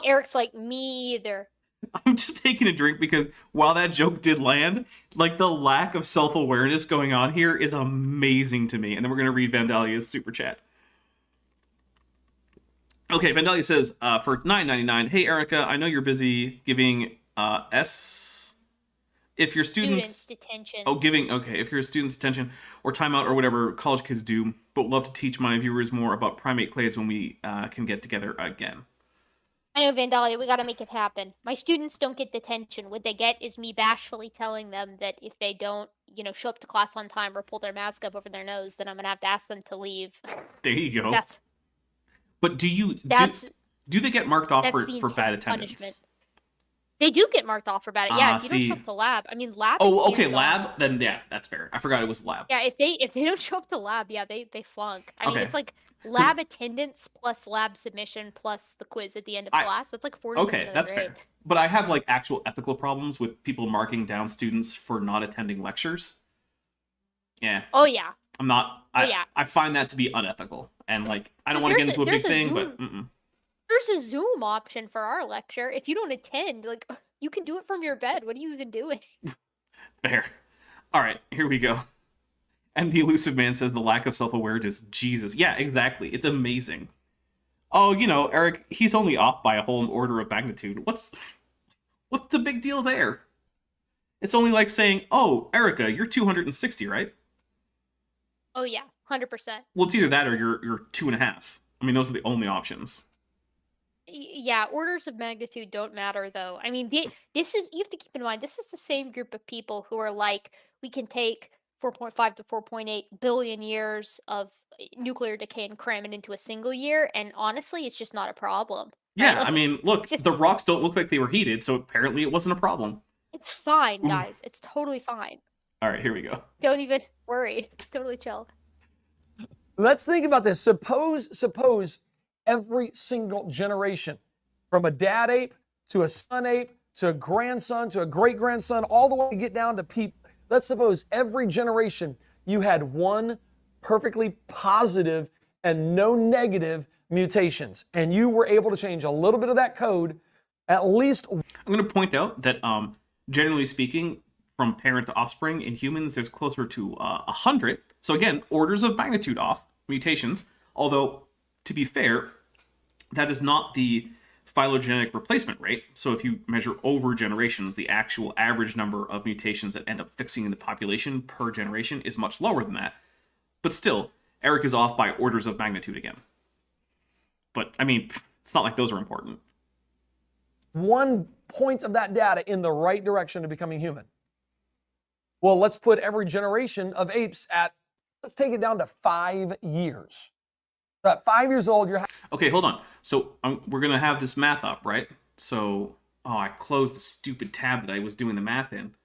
Eric's like, me either. I'm just taking a drink because while that joke did land, like the lack of self-awareness going on here is amazing to me. And then we're going to read Vandalia's super chat. Okay, Vandalia says, for $9.99, hey, Erika, I know you're busy giving if your students detention. If your students detention or timeout or whatever college kids do, but would love to teach my viewers more about primate clades when we can get together again. I know, Vandalia, we gotta make it happen. My students don't get detention. What they get is me bashfully telling them that if they don't show up to class on time or pull their mask up over their nose, then I'm gonna have to ask them to leave. There you go. That's But do they get marked off that's for, the for bad intense attendance? punishment. They do get marked off for bad. Yeah, if you don't See. show up to lab, I mean, lab. Oh, is okay, hands-on. lab. Then yeah, that's fair. I forgot it was lab. Yeah, if they don't show up to lab, yeah, they flunk. I mean, Okay. it's like lab attendance plus lab submission plus the quiz at the end of class. That's like 40% Okay, of the that's grade. fair. But I have like actual ethical problems with people marking down students for not attending lectures. Yeah, Oh yeah. I'm not. yeah. I find that to be unethical, and like I don't Dude, want to get into a big there's a thing, but Zoom- There's a Zoom option for our lecture. If you don't attend, like you can do it from your bed. What are you even doing? fair. All right, here we go. And the elusive man says the lack of self-awareness. Jesus, yeah, exactly. It's amazing. Oh, Eric, he's only off by a whole order of magnitude. What's the big deal there? It's only like saying, "Oh, Erika, you're 260, right?" Oh yeah, 100%. Well, it's either that or you're 2.5. I mean, those are the only options. Yeah, orders of magnitude don't matter though. I mean, this is you have to keep in mind this is the same group of people who are like we can take 4.5 to 4.8 billion years of nuclear decay and cram it into a single year, and honestly, it's just not a problem. Yeah, Right? I mean, look, just- the rocks don't look like they were heated, so apparently it wasn't a problem. It's fine, Oof. guys. It's totally fine. All right, here we go. Don't even worry. It's totally chill. Let's think about this. Suppose every single generation, from a dad ape to a son ape to a grandson to a great grandson, all the way to get down to people. Let's suppose every generation you had one perfectly positive and no negative mutations, and you were able to change a little bit of that code, at least. I'm going to point out that, generally speaking, from parent to offspring in humans, there's closer to 100. So again, orders of magnitude off mutations. Although, to be fair, that is not the phylogenetic replacement rate. So if you measure over generations, the actual average number of mutations that end up fixing in the population per generation is much lower than that. But still, Eric is off by orders of magnitude again. But, I mean, it's not like those are important. 1 point of that data in the right direction to becoming human. Well, let's put every generation of apes at, let's take it down to 5 years. So at 5 years old, you're... Okay, hold on. So we're going to have this math up, right? So, I closed the stupid tab that I was doing the math in.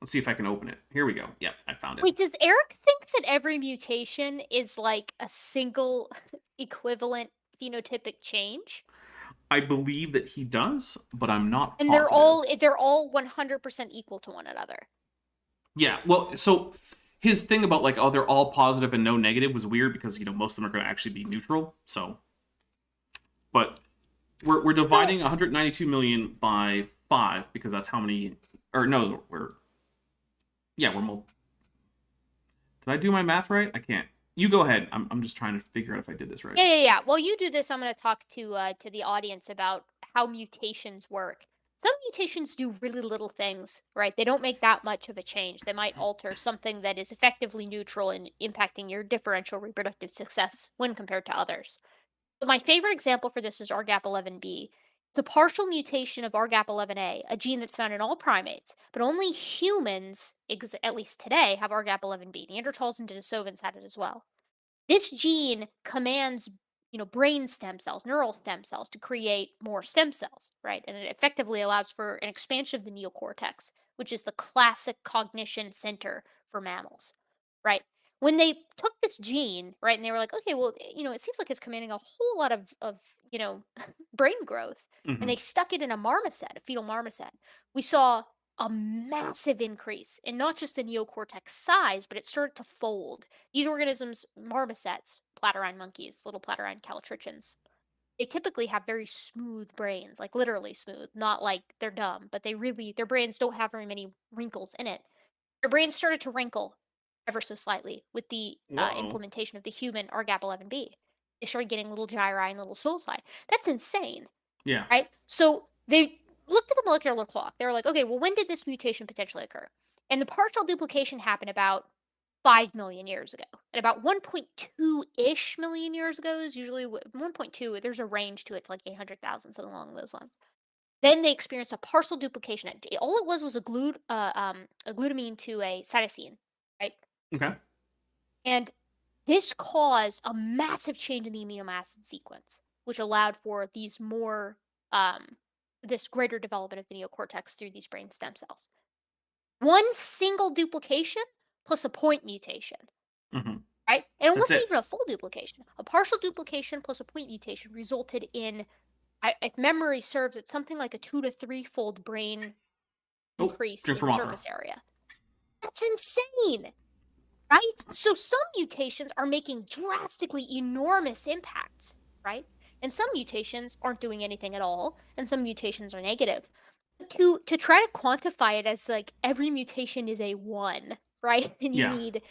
Let's see if I can open it. Here we go. Yep, I found it. Wait, does Eric think that every mutation is like a single equivalent phenotypic change? I believe that he does, but I'm not And positive. they're all 100% equal to one another. Yeah, well, so his thing about like, they're all positive and no negative was weird because, most of them are going to actually be neutral. So, but we're dividing 192 million by 5 because that's how many, or no, we're Did I do my math right? I can't. You go ahead. I'm just trying to figure out if I did this right. Yeah. While you do this, I'm going to talk to the audience about how mutations work. Some mutations do really little things, right? They don't make that much of a change. They might alter something that is effectively neutral in impacting your differential reproductive success when compared to others. But my favorite example for this is RGAP11B. It's a partial mutation of RGAP11A, a gene that's found in all primates, but only humans, at least today, have RGAP11B. Neanderthals and Denisovans had it as well. This gene commands brain stem cells, neural stem cells to create more stem cells, right? And it effectively allows for an expansion of the neocortex, which is the classic cognition center for mammals, right? When they took this gene, right, and they were like, okay, well, it seems like it's commanding a whole lot of brain growth, Mhm. and they stuck it in a marmoset, a fetal marmoset. We saw a massive increase in not just the neocortex size, but it started to fold. These organisms, marmosets, platyrrhine monkeys, little platyrrhine callitrichins, they typically have very smooth brains, like literally smooth, not like they're dumb, but their brains don't have very many wrinkles in it. Their brains started to wrinkle ever so slightly with the Whoa. implementation of the human RGAP11B. They started getting little gyri and little sulci. That's insane, Yeah. right? So they looked at the molecular clock. They were like, okay, well, when did this mutation potentially occur? And the partial duplication happened about 5 million years ago. At about 1.2-ish million years ago is usually 1.2. There's a range to it to like 800,000, something along those lines. Then they experienced a partial duplication. All it was a glutamine to a cytosine. Okay. And this caused a massive change in the amino acid sequence, which allowed for these more, this greater development of the neocortex through these brain stem cells. One single duplication plus a point mutation, Mm-hmm. right? And it That's wasn't it. even a full duplication. A partial duplication plus a point mutation resulted in, if memory serves, it's something like a 2 to 3-fold brain increase drink in from the author. surface area. That's insane, right? So some mutations are making drastically enormous impacts, right? And some mutations aren't doing anything at all, and some mutations are negative. To try to quantify it as like every mutation is a 1, right? And you Yeah. need,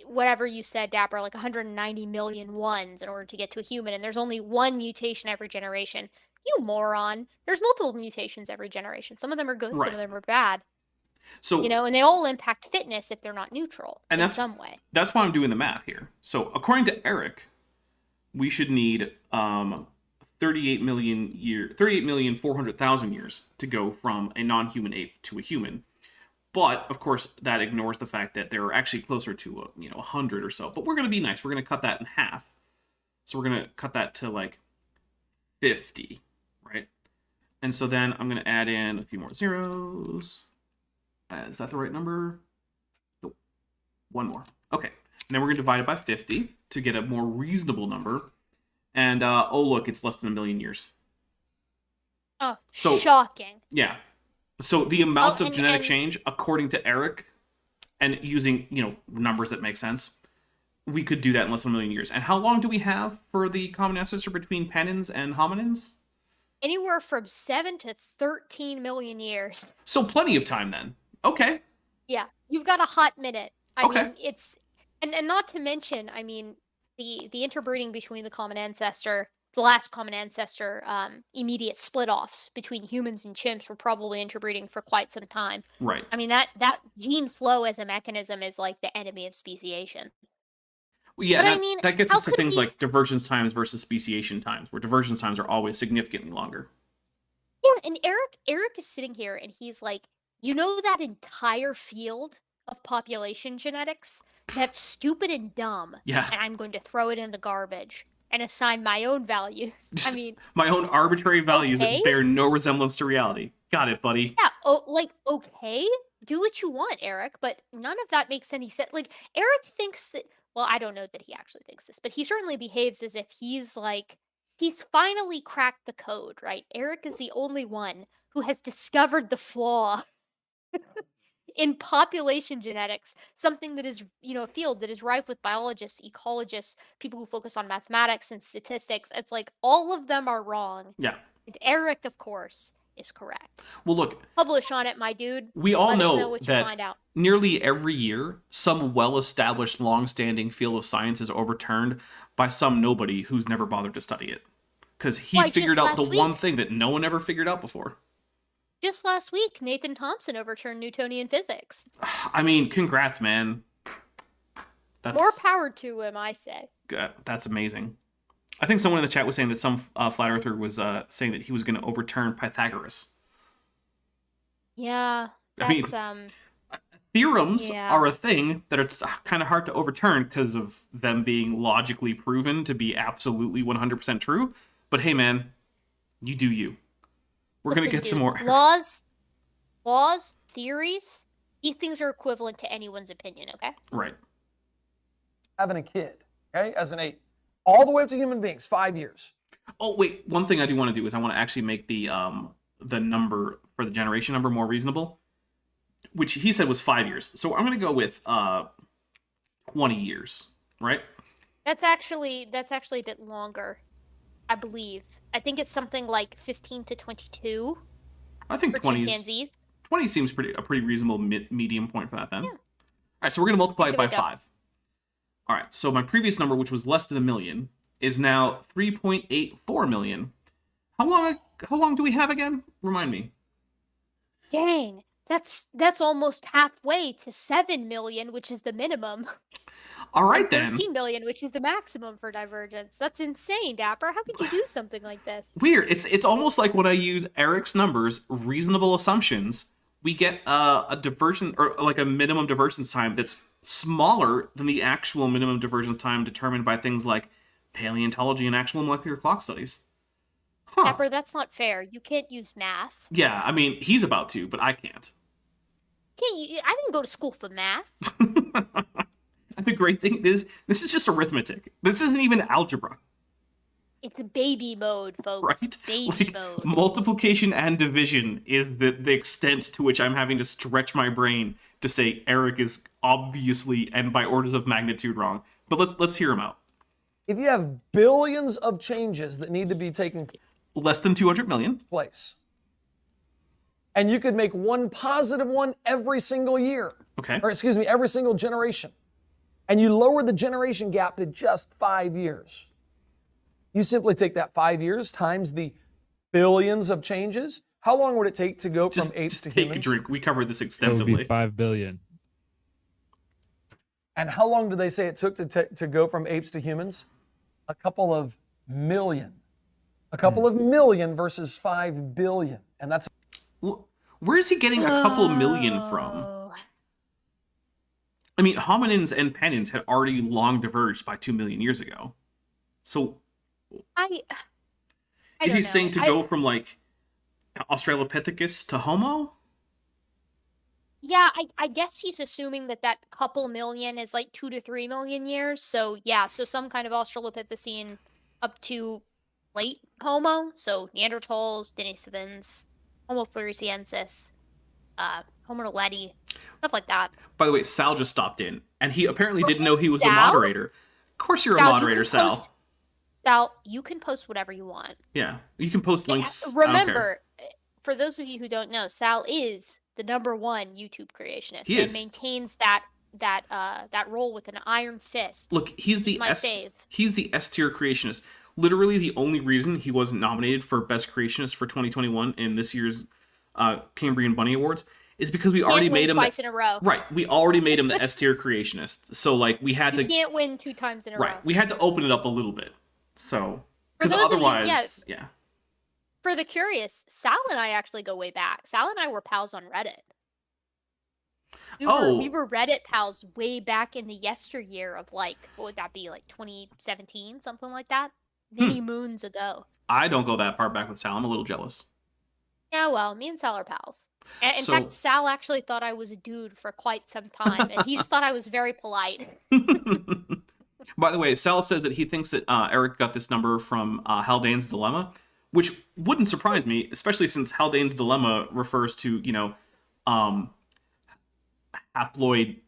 whatever you said, Dapper, like 190 million ones in order to get to a human, and there's only one mutation every generation. You moron. There's multiple mutations every generation. Some of them are good, Right. some of them are bad. So And they all impact fitness if they're not neutral in some way. That's why I'm doing the math here. So according to Eric, we should need 38,400,000 years to go from a non-human ape to a human. But of course, that ignores the fact that they're actually closer to 100 or so. But we're going to be nice. We're going to cut that in half. So we're going to cut that to like 50, right? And so then I'm going to add in a few more zeros. Is that the right number? Nope. One more. Okay. And then we're going to divide it by 50 to get a more reasonable number. And, oh, look, it's less than 1 million years. Oh, So- shocking. Yeah. So the amount of and- genetic and- change, according to Eric, and using, numbers that make sense, we could do that in less than 1 million years. And how long do we have for the common ancestor between penins and hominins? Anywhere from 7 to 13 million years. So plenty of time then. Okay. Yeah, you've got a hot minute. I Okay. mean, it's and not to mention, I mean, the interbreeding between the last common ancestor, immediate split-offs between humans and chimps were probably interbreeding for quite some time. Right. I mean, that gene flow as a mechanism is like the enemy of speciation. Well, yeah, But I that, mean, that gets how us to could things we- like divergence times versus speciation times, where divergence times are always significantly longer. Yeah, and Eric is sitting here and he's like, that entire field of population genetics? That's stupid and dumb. Yeah. And I'm going to throw it in the garbage and assign my own values. I mean, My own arbitrary values Okay. that bear no resemblance to reality. Got it, buddy. yeah, okay, do what you want, Eric, but none of that makes any sense. Like, Eric thinks that, well, I don't know that he actually thinks this, but he certainly behaves as if he's finally cracked the code, right? Eric is the only one who has discovered the flaw in population genetics, something that is, a field that is rife with biologists, ecologists, people who focus on mathematics and statistics. It's like all of them are wrong. Yeah. And Eric, of course, is correct. Well, look, Publish on it, my dude. we all Let us know know what you that find out. nearly every year, some well-established, long-standing field of science is overturned by some nobody who's never bothered to study it. Because he Why, figured just out the last one week? thing that no one ever figured out before. Just last week, Nathan Thompson overturned Newtonian physics. I mean, congrats, man. That's More power to him, I say. that's amazing. I think someone in the chat was saying that some flat earther was saying that he was going to overturn Pythagoras. Yeah, I mean, that's Theorems Yeah. are a thing that it's kind of hard to overturn because of them being logically proven to be absolutely 100% true. But hey, man, you do you. We're going to Listen, get some dude, more. laws, theories, these things are equivalent to anyone's opinion, okay? Right. Having a kid, okay, as an ape, all the way up to human beings, 5 years. Oh, wait. One thing I do want to do is I want to actually make the number for the generation number more reasonable, which he said was 5 years. So I'm going to go with 20 years, right? That's actually a bit longer, I believe. I think it's something like 15 to 22 I think for 20 chimpanzees. 20 seems a pretty reasonable medium point for that then. Yeah. All right, so we're going to multiply it Give by it a go. 5. All right, so my previous number, which was less than 1 million, is now 3.84 million. How long do we have again? Remind me. Dang, that's almost halfway to 7 million, which is the minimum. All right, and then. 13 million, which is the maximum for divergence. That's insane, Dapper. How could you do something like this? Weird. It's almost like when I use Eric's numbers, reasonable assumptions, we get a diversion or like a minimum divergence time that's smaller than the actual minimum divergence time determined by things like paleontology and actual molecular clock studies. Huh. Pepper, that's not fair. You can't use math. Yeah, I mean, he's about to, but I can't. I didn't go to school for math. And the great thing is, this is just arithmetic. This isn't even algebra. It's baby mode, folks. Right? Baby mode. Multiplication and division is the extent to which I'm having to stretch my brain to say Eric is obviously and by orders of magnitude wrong. But let's hear him out. If you have billions of changes that need to be taken Less than 200 million. place, and you could make one positive one every single year, Okay. or excuse me, every single generation, and you lower the generation gap to just 5 years, you simply take that 5 years times the billions of changes. How long would it take to go from apes Just to take humans? a drink. We covered this It would extensively. be 5 billion. And how long do they say it took to go from apes to humans? A couple of million. A couple of million versus 5 billion. And that's Where is he getting a couple million from? Oh. I mean, hominins and penins had already long diverged by 2 million years ago. So I is don't he know. saying to go from like Australopithecus to Homo? Yeah, I guess he's assuming that couple million is like 2 to 3 million years. So yeah, so some kind of Australopithecine up to late Homo. So Neanderthals, Denisovans, Homo floresiensis, Homo naledi, stuff like that. By the way, Sal just stopped in, and he apparently didn't know he was a Sal? moderator. Of course you're a Sal, you moderator, can Sal. post- Sal, you can post whatever you want. Yeah, you can post links. I don't care. Remember, for those of you who don't know, Sal is the #1 YouTube creationist He and is. maintains that role with an iron fist. Look, he's the my fave. He's the S tier creationist. Literally, the only reason he wasn't nominated for Best Creationist for 2021 in this year's Cambrian Bunny Awards is because we already Can't win made him twice in a row. right. We already made him the S tier creationist. So like we had You to can't win 2 times in a row. right. We had to open it up a little bit. So For because those of you- otherwise, yeah. For the curious, Sal and I actually go way back. Sal and I were pals on Reddit. We were Reddit pals way back in the yesteryear of like, what would that be, like 2017, something like that? Many moons ago. I don't go that far back with Sal. I'm a little jealous. Yeah, well, me and Sal are pals. And in So- fact, Sal actually thought I was a dude for quite some time, and he just thought I was very polite. By the way, Sal says that he thinks that Eric got this number from Haldane's Dilemma, which wouldn't surprise me, especially since Haldane's Dilemma refers to, haploid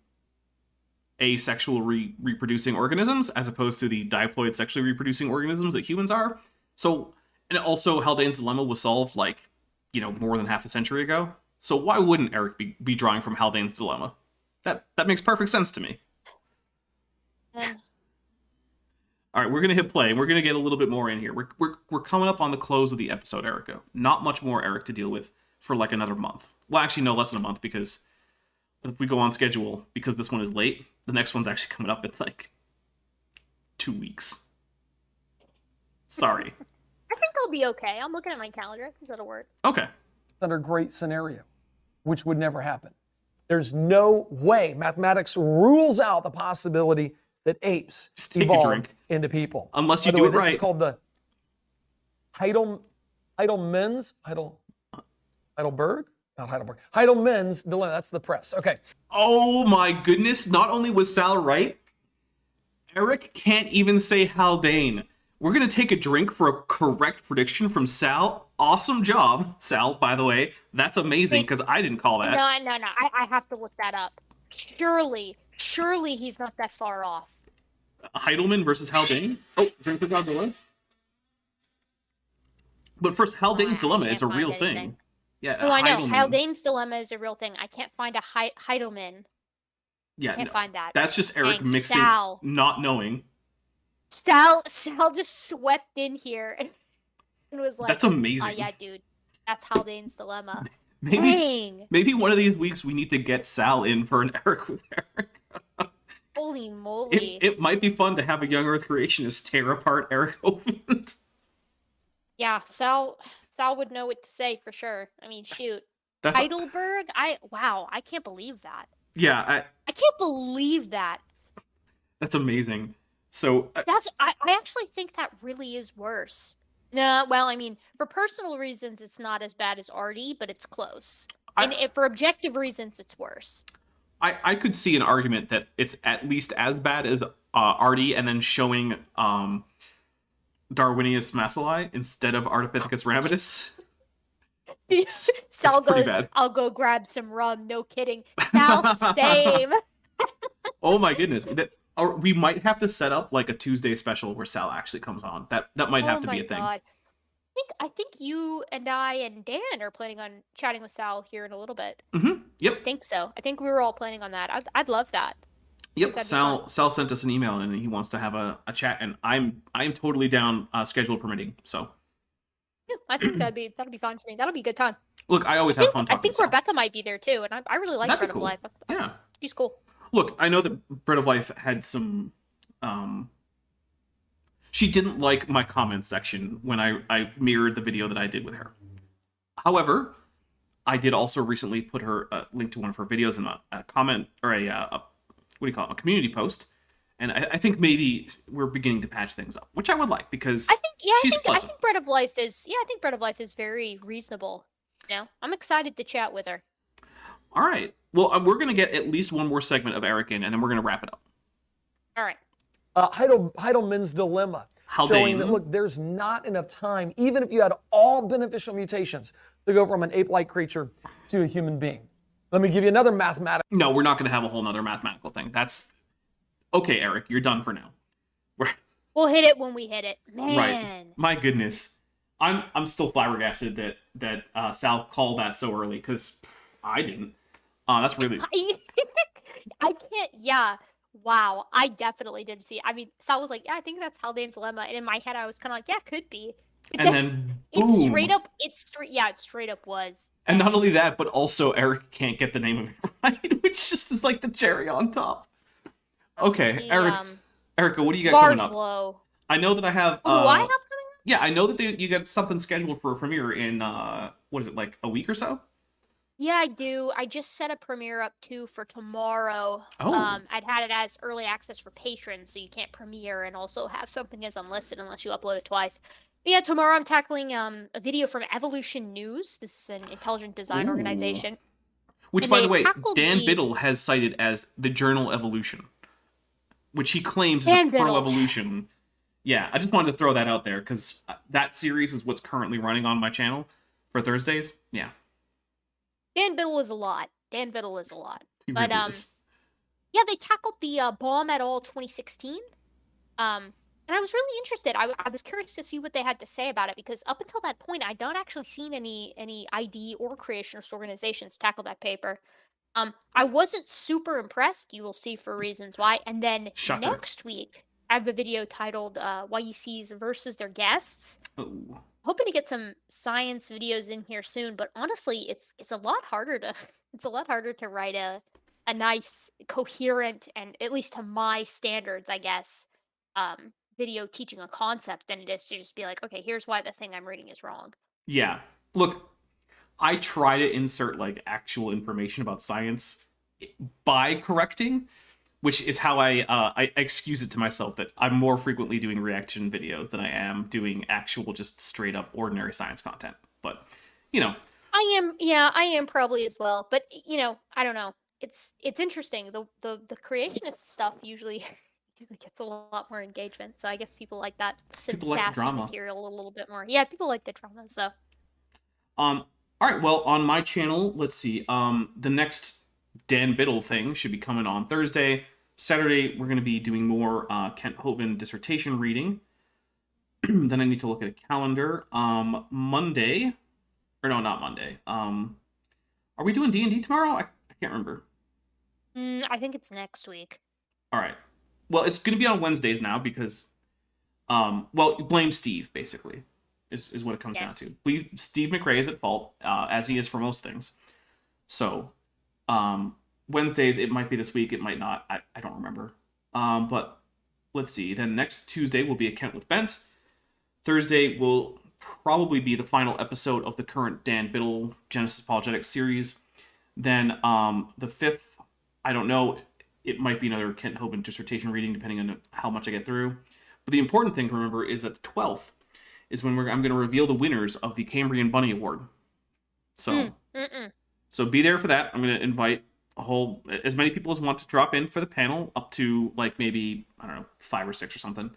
asexual reproducing organisms as opposed to the diploid sexually reproducing organisms that humans are. So, and also Haldane's Dilemma was solved more than half a century ago. So why wouldn't Eric be drawing from Haldane's Dilemma? That makes perfect sense to me. And All right, we're gonna hit play, and we're gonna get a little bit more in here. We're coming up on the close of the episode, Erika. Not much more Eric to deal with for like another month. Well, actually, no, less than a month, because if we go on schedule, because this one is late, the next one's actually coming up in like 2 weeks. Sorry. I think I'll be okay. I'm looking at my calendar. I think that'll work. Okay. under great scenario, which would never happen. There's no way. Mathematics rules out the possibility that apes Just take a evolved drink. into people. Unless you By the do way, it this right. is called the Heidelman's dilemma. That's the press. Okay. Oh my goodness, not only was Sal right, Eric can't even say Haldane. We're gonna take a drink for a correct prediction from Sal. Awesome job, Sal, by the way. That's amazing, because I didn't call that. No. I have to look that up. Surely he's not that far off. Heidelman versus Haldane. Oh, drink for Godzilla. But first, Haldane's I Dilemma can't is a real find thing. anything. Yeah, Oh, I know. Heidelman. Haldane's Dilemma is a real thing. I can't find a Heidelman. Yeah, Can't no, find that. that's just Eric Dang, mixing, Sal. not knowing. Sal just swept in here and was like, That's amazing. Oh, yeah, dude. That's Haldane's Dilemma. Maybe Dang. one of these weeks we need to get Sal in for an Eric with Eric. Holy moly. It might be fun to have a young Earth creationist tear apart Eric Hovind. Yeah, Sal would know what to say for sure. I mean, shoot. That's Heidelberg? I can't believe that. Yeah, I can't believe that. that's amazing. So I actually think that really is worse. No, well, I mean, for personal reasons, it's not as bad as Artie, but it's close. And for objective reasons, it's worse. I could see an argument that it's at least as bad as Artie, and then showing Darwinius Macilli instead of Ardipithecus ramidus. Sal pretty goes, bad. I'll go grab some rum. No kidding. Sal, same. Oh my goodness. We might have to set up like a Tuesday special where Sal actually comes on. That might have to be a thing. God. I think you and I and Dan are planning on chatting with Sal here in a little bit. Yep. I think so. I think we were all planning on that. I'd love that. Yep. Sal sent us an email and he wants to have a chat, and I'm totally down, schedule permitting. So yeah, I think that'd be fun for me. That'll be a good time. Look, I always have fun talking. I think Rebecca might be there too, and I really like Bread of Life. Yeah. She's cool. Look, I know that Bread of Life had some she didn't like my comment section when I mirrored the video that I did with her. However, I did also recently put her link to one of her videos in a comment, or a what do you call it, a community post, and I think maybe we're beginning to patch things up, which I would like, because I think Bread of Life is very reasonable. You know, I'm excited to chat with her. All right. Well, we're gonna get at least one more segment of Erika in, and then we're gonna wrap it up. All right. Heidelman's dilemma, showing that, look, there's not enough time, even if you had all beneficial mutations, to go from an ape-like creature to a human being. Let me give you another mathematical. No, we're not going to have a whole nother mathematical thing. That's okay, Eric. You're done for now. We'll hit it when we hit it, man. Right. My goodness, I'm still flabbergasted that Sal called that so early, because I didn't. That's really. I can't. Yeah. Wow, I definitely didn't see it. I mean, Sal was like, yeah, I think that's Haldane's dilemma. And in my head, I was kind of like, yeah, could be. And then, boom. It straight up was. And not only that, but also Eric can't get the name of it right, which just is like the cherry on top. Okay, Erika, what do you got coming up? I know that I have. Do I have coming up? Yeah, I know that you got something scheduled for a premiere in, what is it, like a week or so? Yeah, I do. I just set a premiere up too for tomorrow. Oh. I'd had it as early access for patrons, so you can't premiere and also have something as unlisted unless you upload it twice. But yeah, tomorrow I'm tackling a video from Evolution News. This is an intelligent design organization. Which, by the way, Dan Biddle has cited as the Journal Evolution, which he claims is pro-evolution. Yeah, I just wanted to throw that out there, because that series is what's currently running on my channel for Thursdays. Yeah. Dan Biddle is a lot. But really yeah, they tackled the Baum et al. 2016. And I was really interested. I was curious to see what they had to say about it, because up until that point, I'd not actually seen any ID or creationist organizations tackle that paper. I wasn't super impressed. You will see for reasons why. And then next week, I have a video titled YECs versus their guests. Oh. Hoping to get some science videos in here soon, but honestly, it's a lot harder to write a nice, coherent, and at least to my standards, I guess, video teaching a concept than it is to just be like, okay, here's why the thing I'm reading is wrong. Yeah. Look, I try to insert like actual information about science by correcting, which is how I excuse it to myself that I'm more frequently doing reaction videos than I am doing actual, just straight up ordinary science content. But, you know. I am probably as well. But, you know, I don't know. It's interesting. The creationist stuff usually gets a lot more engagement. So I guess people like that sassy material a little bit more. Yeah, people like the drama, so. All right, well, on my channel, let's see. The next Dan Biddle thing should be coming on Thursday. Saturday, we're going to be doing more Kent Hovind dissertation reading. Then I need to look at a calendar. Monday, or no, not Monday. Are we doing D&D tomorrow? I can't remember. I think it's next week. All right. Well, it's going to be on Wednesdays now because, well, blame Steve, basically, is what it comes down to. Steve McRae is at fault, as he is for most things. So, Wednesdays, it might be this week, it might not. I don't remember. But let's see. Then next Tuesday will be a Kent with Bent. Thursday will probably be the final episode of the current Dan Biddle Genesis Apologetics series. Then the 5th I don't know. It might be another Kent Hovind dissertation reading, depending on how much I get through. But the important thing to remember is that the 12th is when I'm going to reveal the winners of the Cambrian Bunny Award. So, so be there for that. I'm going to invite as many people as want to drop in for the panel, up to like maybe, I don't know, 5 or 6 or something.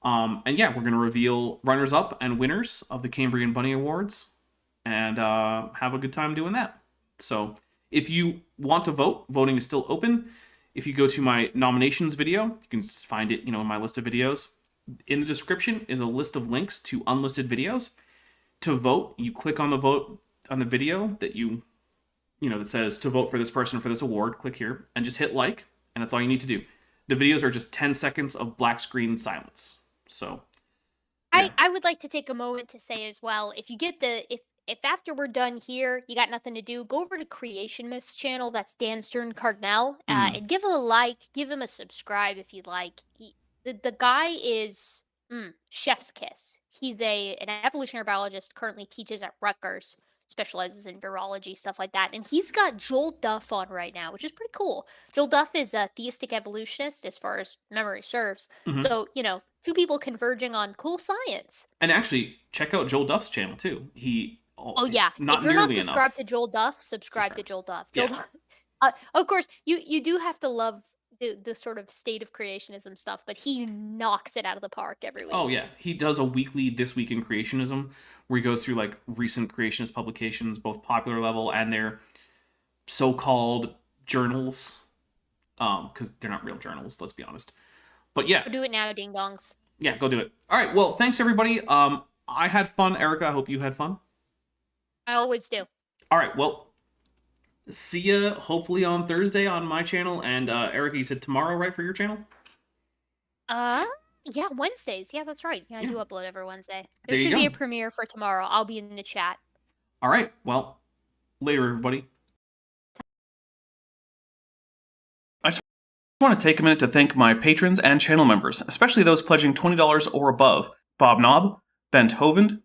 And yeah, we're going to reveal runners-up and winners of the Cambrian Bunny Awards, and have a good time doing that. So if you want to vote, voting is still open. If you go to my nominations video, you can find it, in my list of videos. In the description is a list of links to unlisted videos. To vote, you click on the vote on the video that that says to vote for this person for this award. Click here and just hit like, and that's all you need to do. The videos are just 10 seconds of black screen silence. So yeah. I would like to take a moment to say as well, if you get if after we're done here, you got nothing to do, go over to Creation Mist's channel. That's Dan Stern Cardinal. And give him a like, give him a subscribe if you'd like. The guy is chef's kiss. He's an evolutionary biologist, currently teaches at Rutgers, specializes in virology, stuff like that. And he's got Joel Duff on right now, which is pretty cool. Joel Duff is a theistic evolutionist, as far as memory serves. So, 2 people converging on cool science. And actually, check out Joel Duff's channel, too. Oh yeah, not if you're not nearly subscribed enough. to Joel Duff, subscribe to Joel Duff. Yeah. Joel Duff, of course, you do have to love the sort of state of creationism stuff, but he knocks it out of the park every week. Oh yeah, he does a weekly This Week in Creationism, where he goes through like recent creationist publications, both popular level and their so-called journals, because they're not real journals, let's be honest. But yeah, Go do it now, ding dongs. Yeah, go do it. All right, well, thanks everybody. I had fun, Erika. I hope you had fun. I always do. All right, well, see ya hopefully on Thursday on my channel, and Erika, you said tomorrow, right, for your channel? Yeah, Wednesdays. Yeah, that's right. Yeah, I do upload every Wednesday. There There you should be a go. premiere for tomorrow. I'll be in the chat. All right, well, later, everybody. I just want to take a minute to thank my patrons and channel members, especially those pledging $20 or above: Bob Knob, Bent Hovind,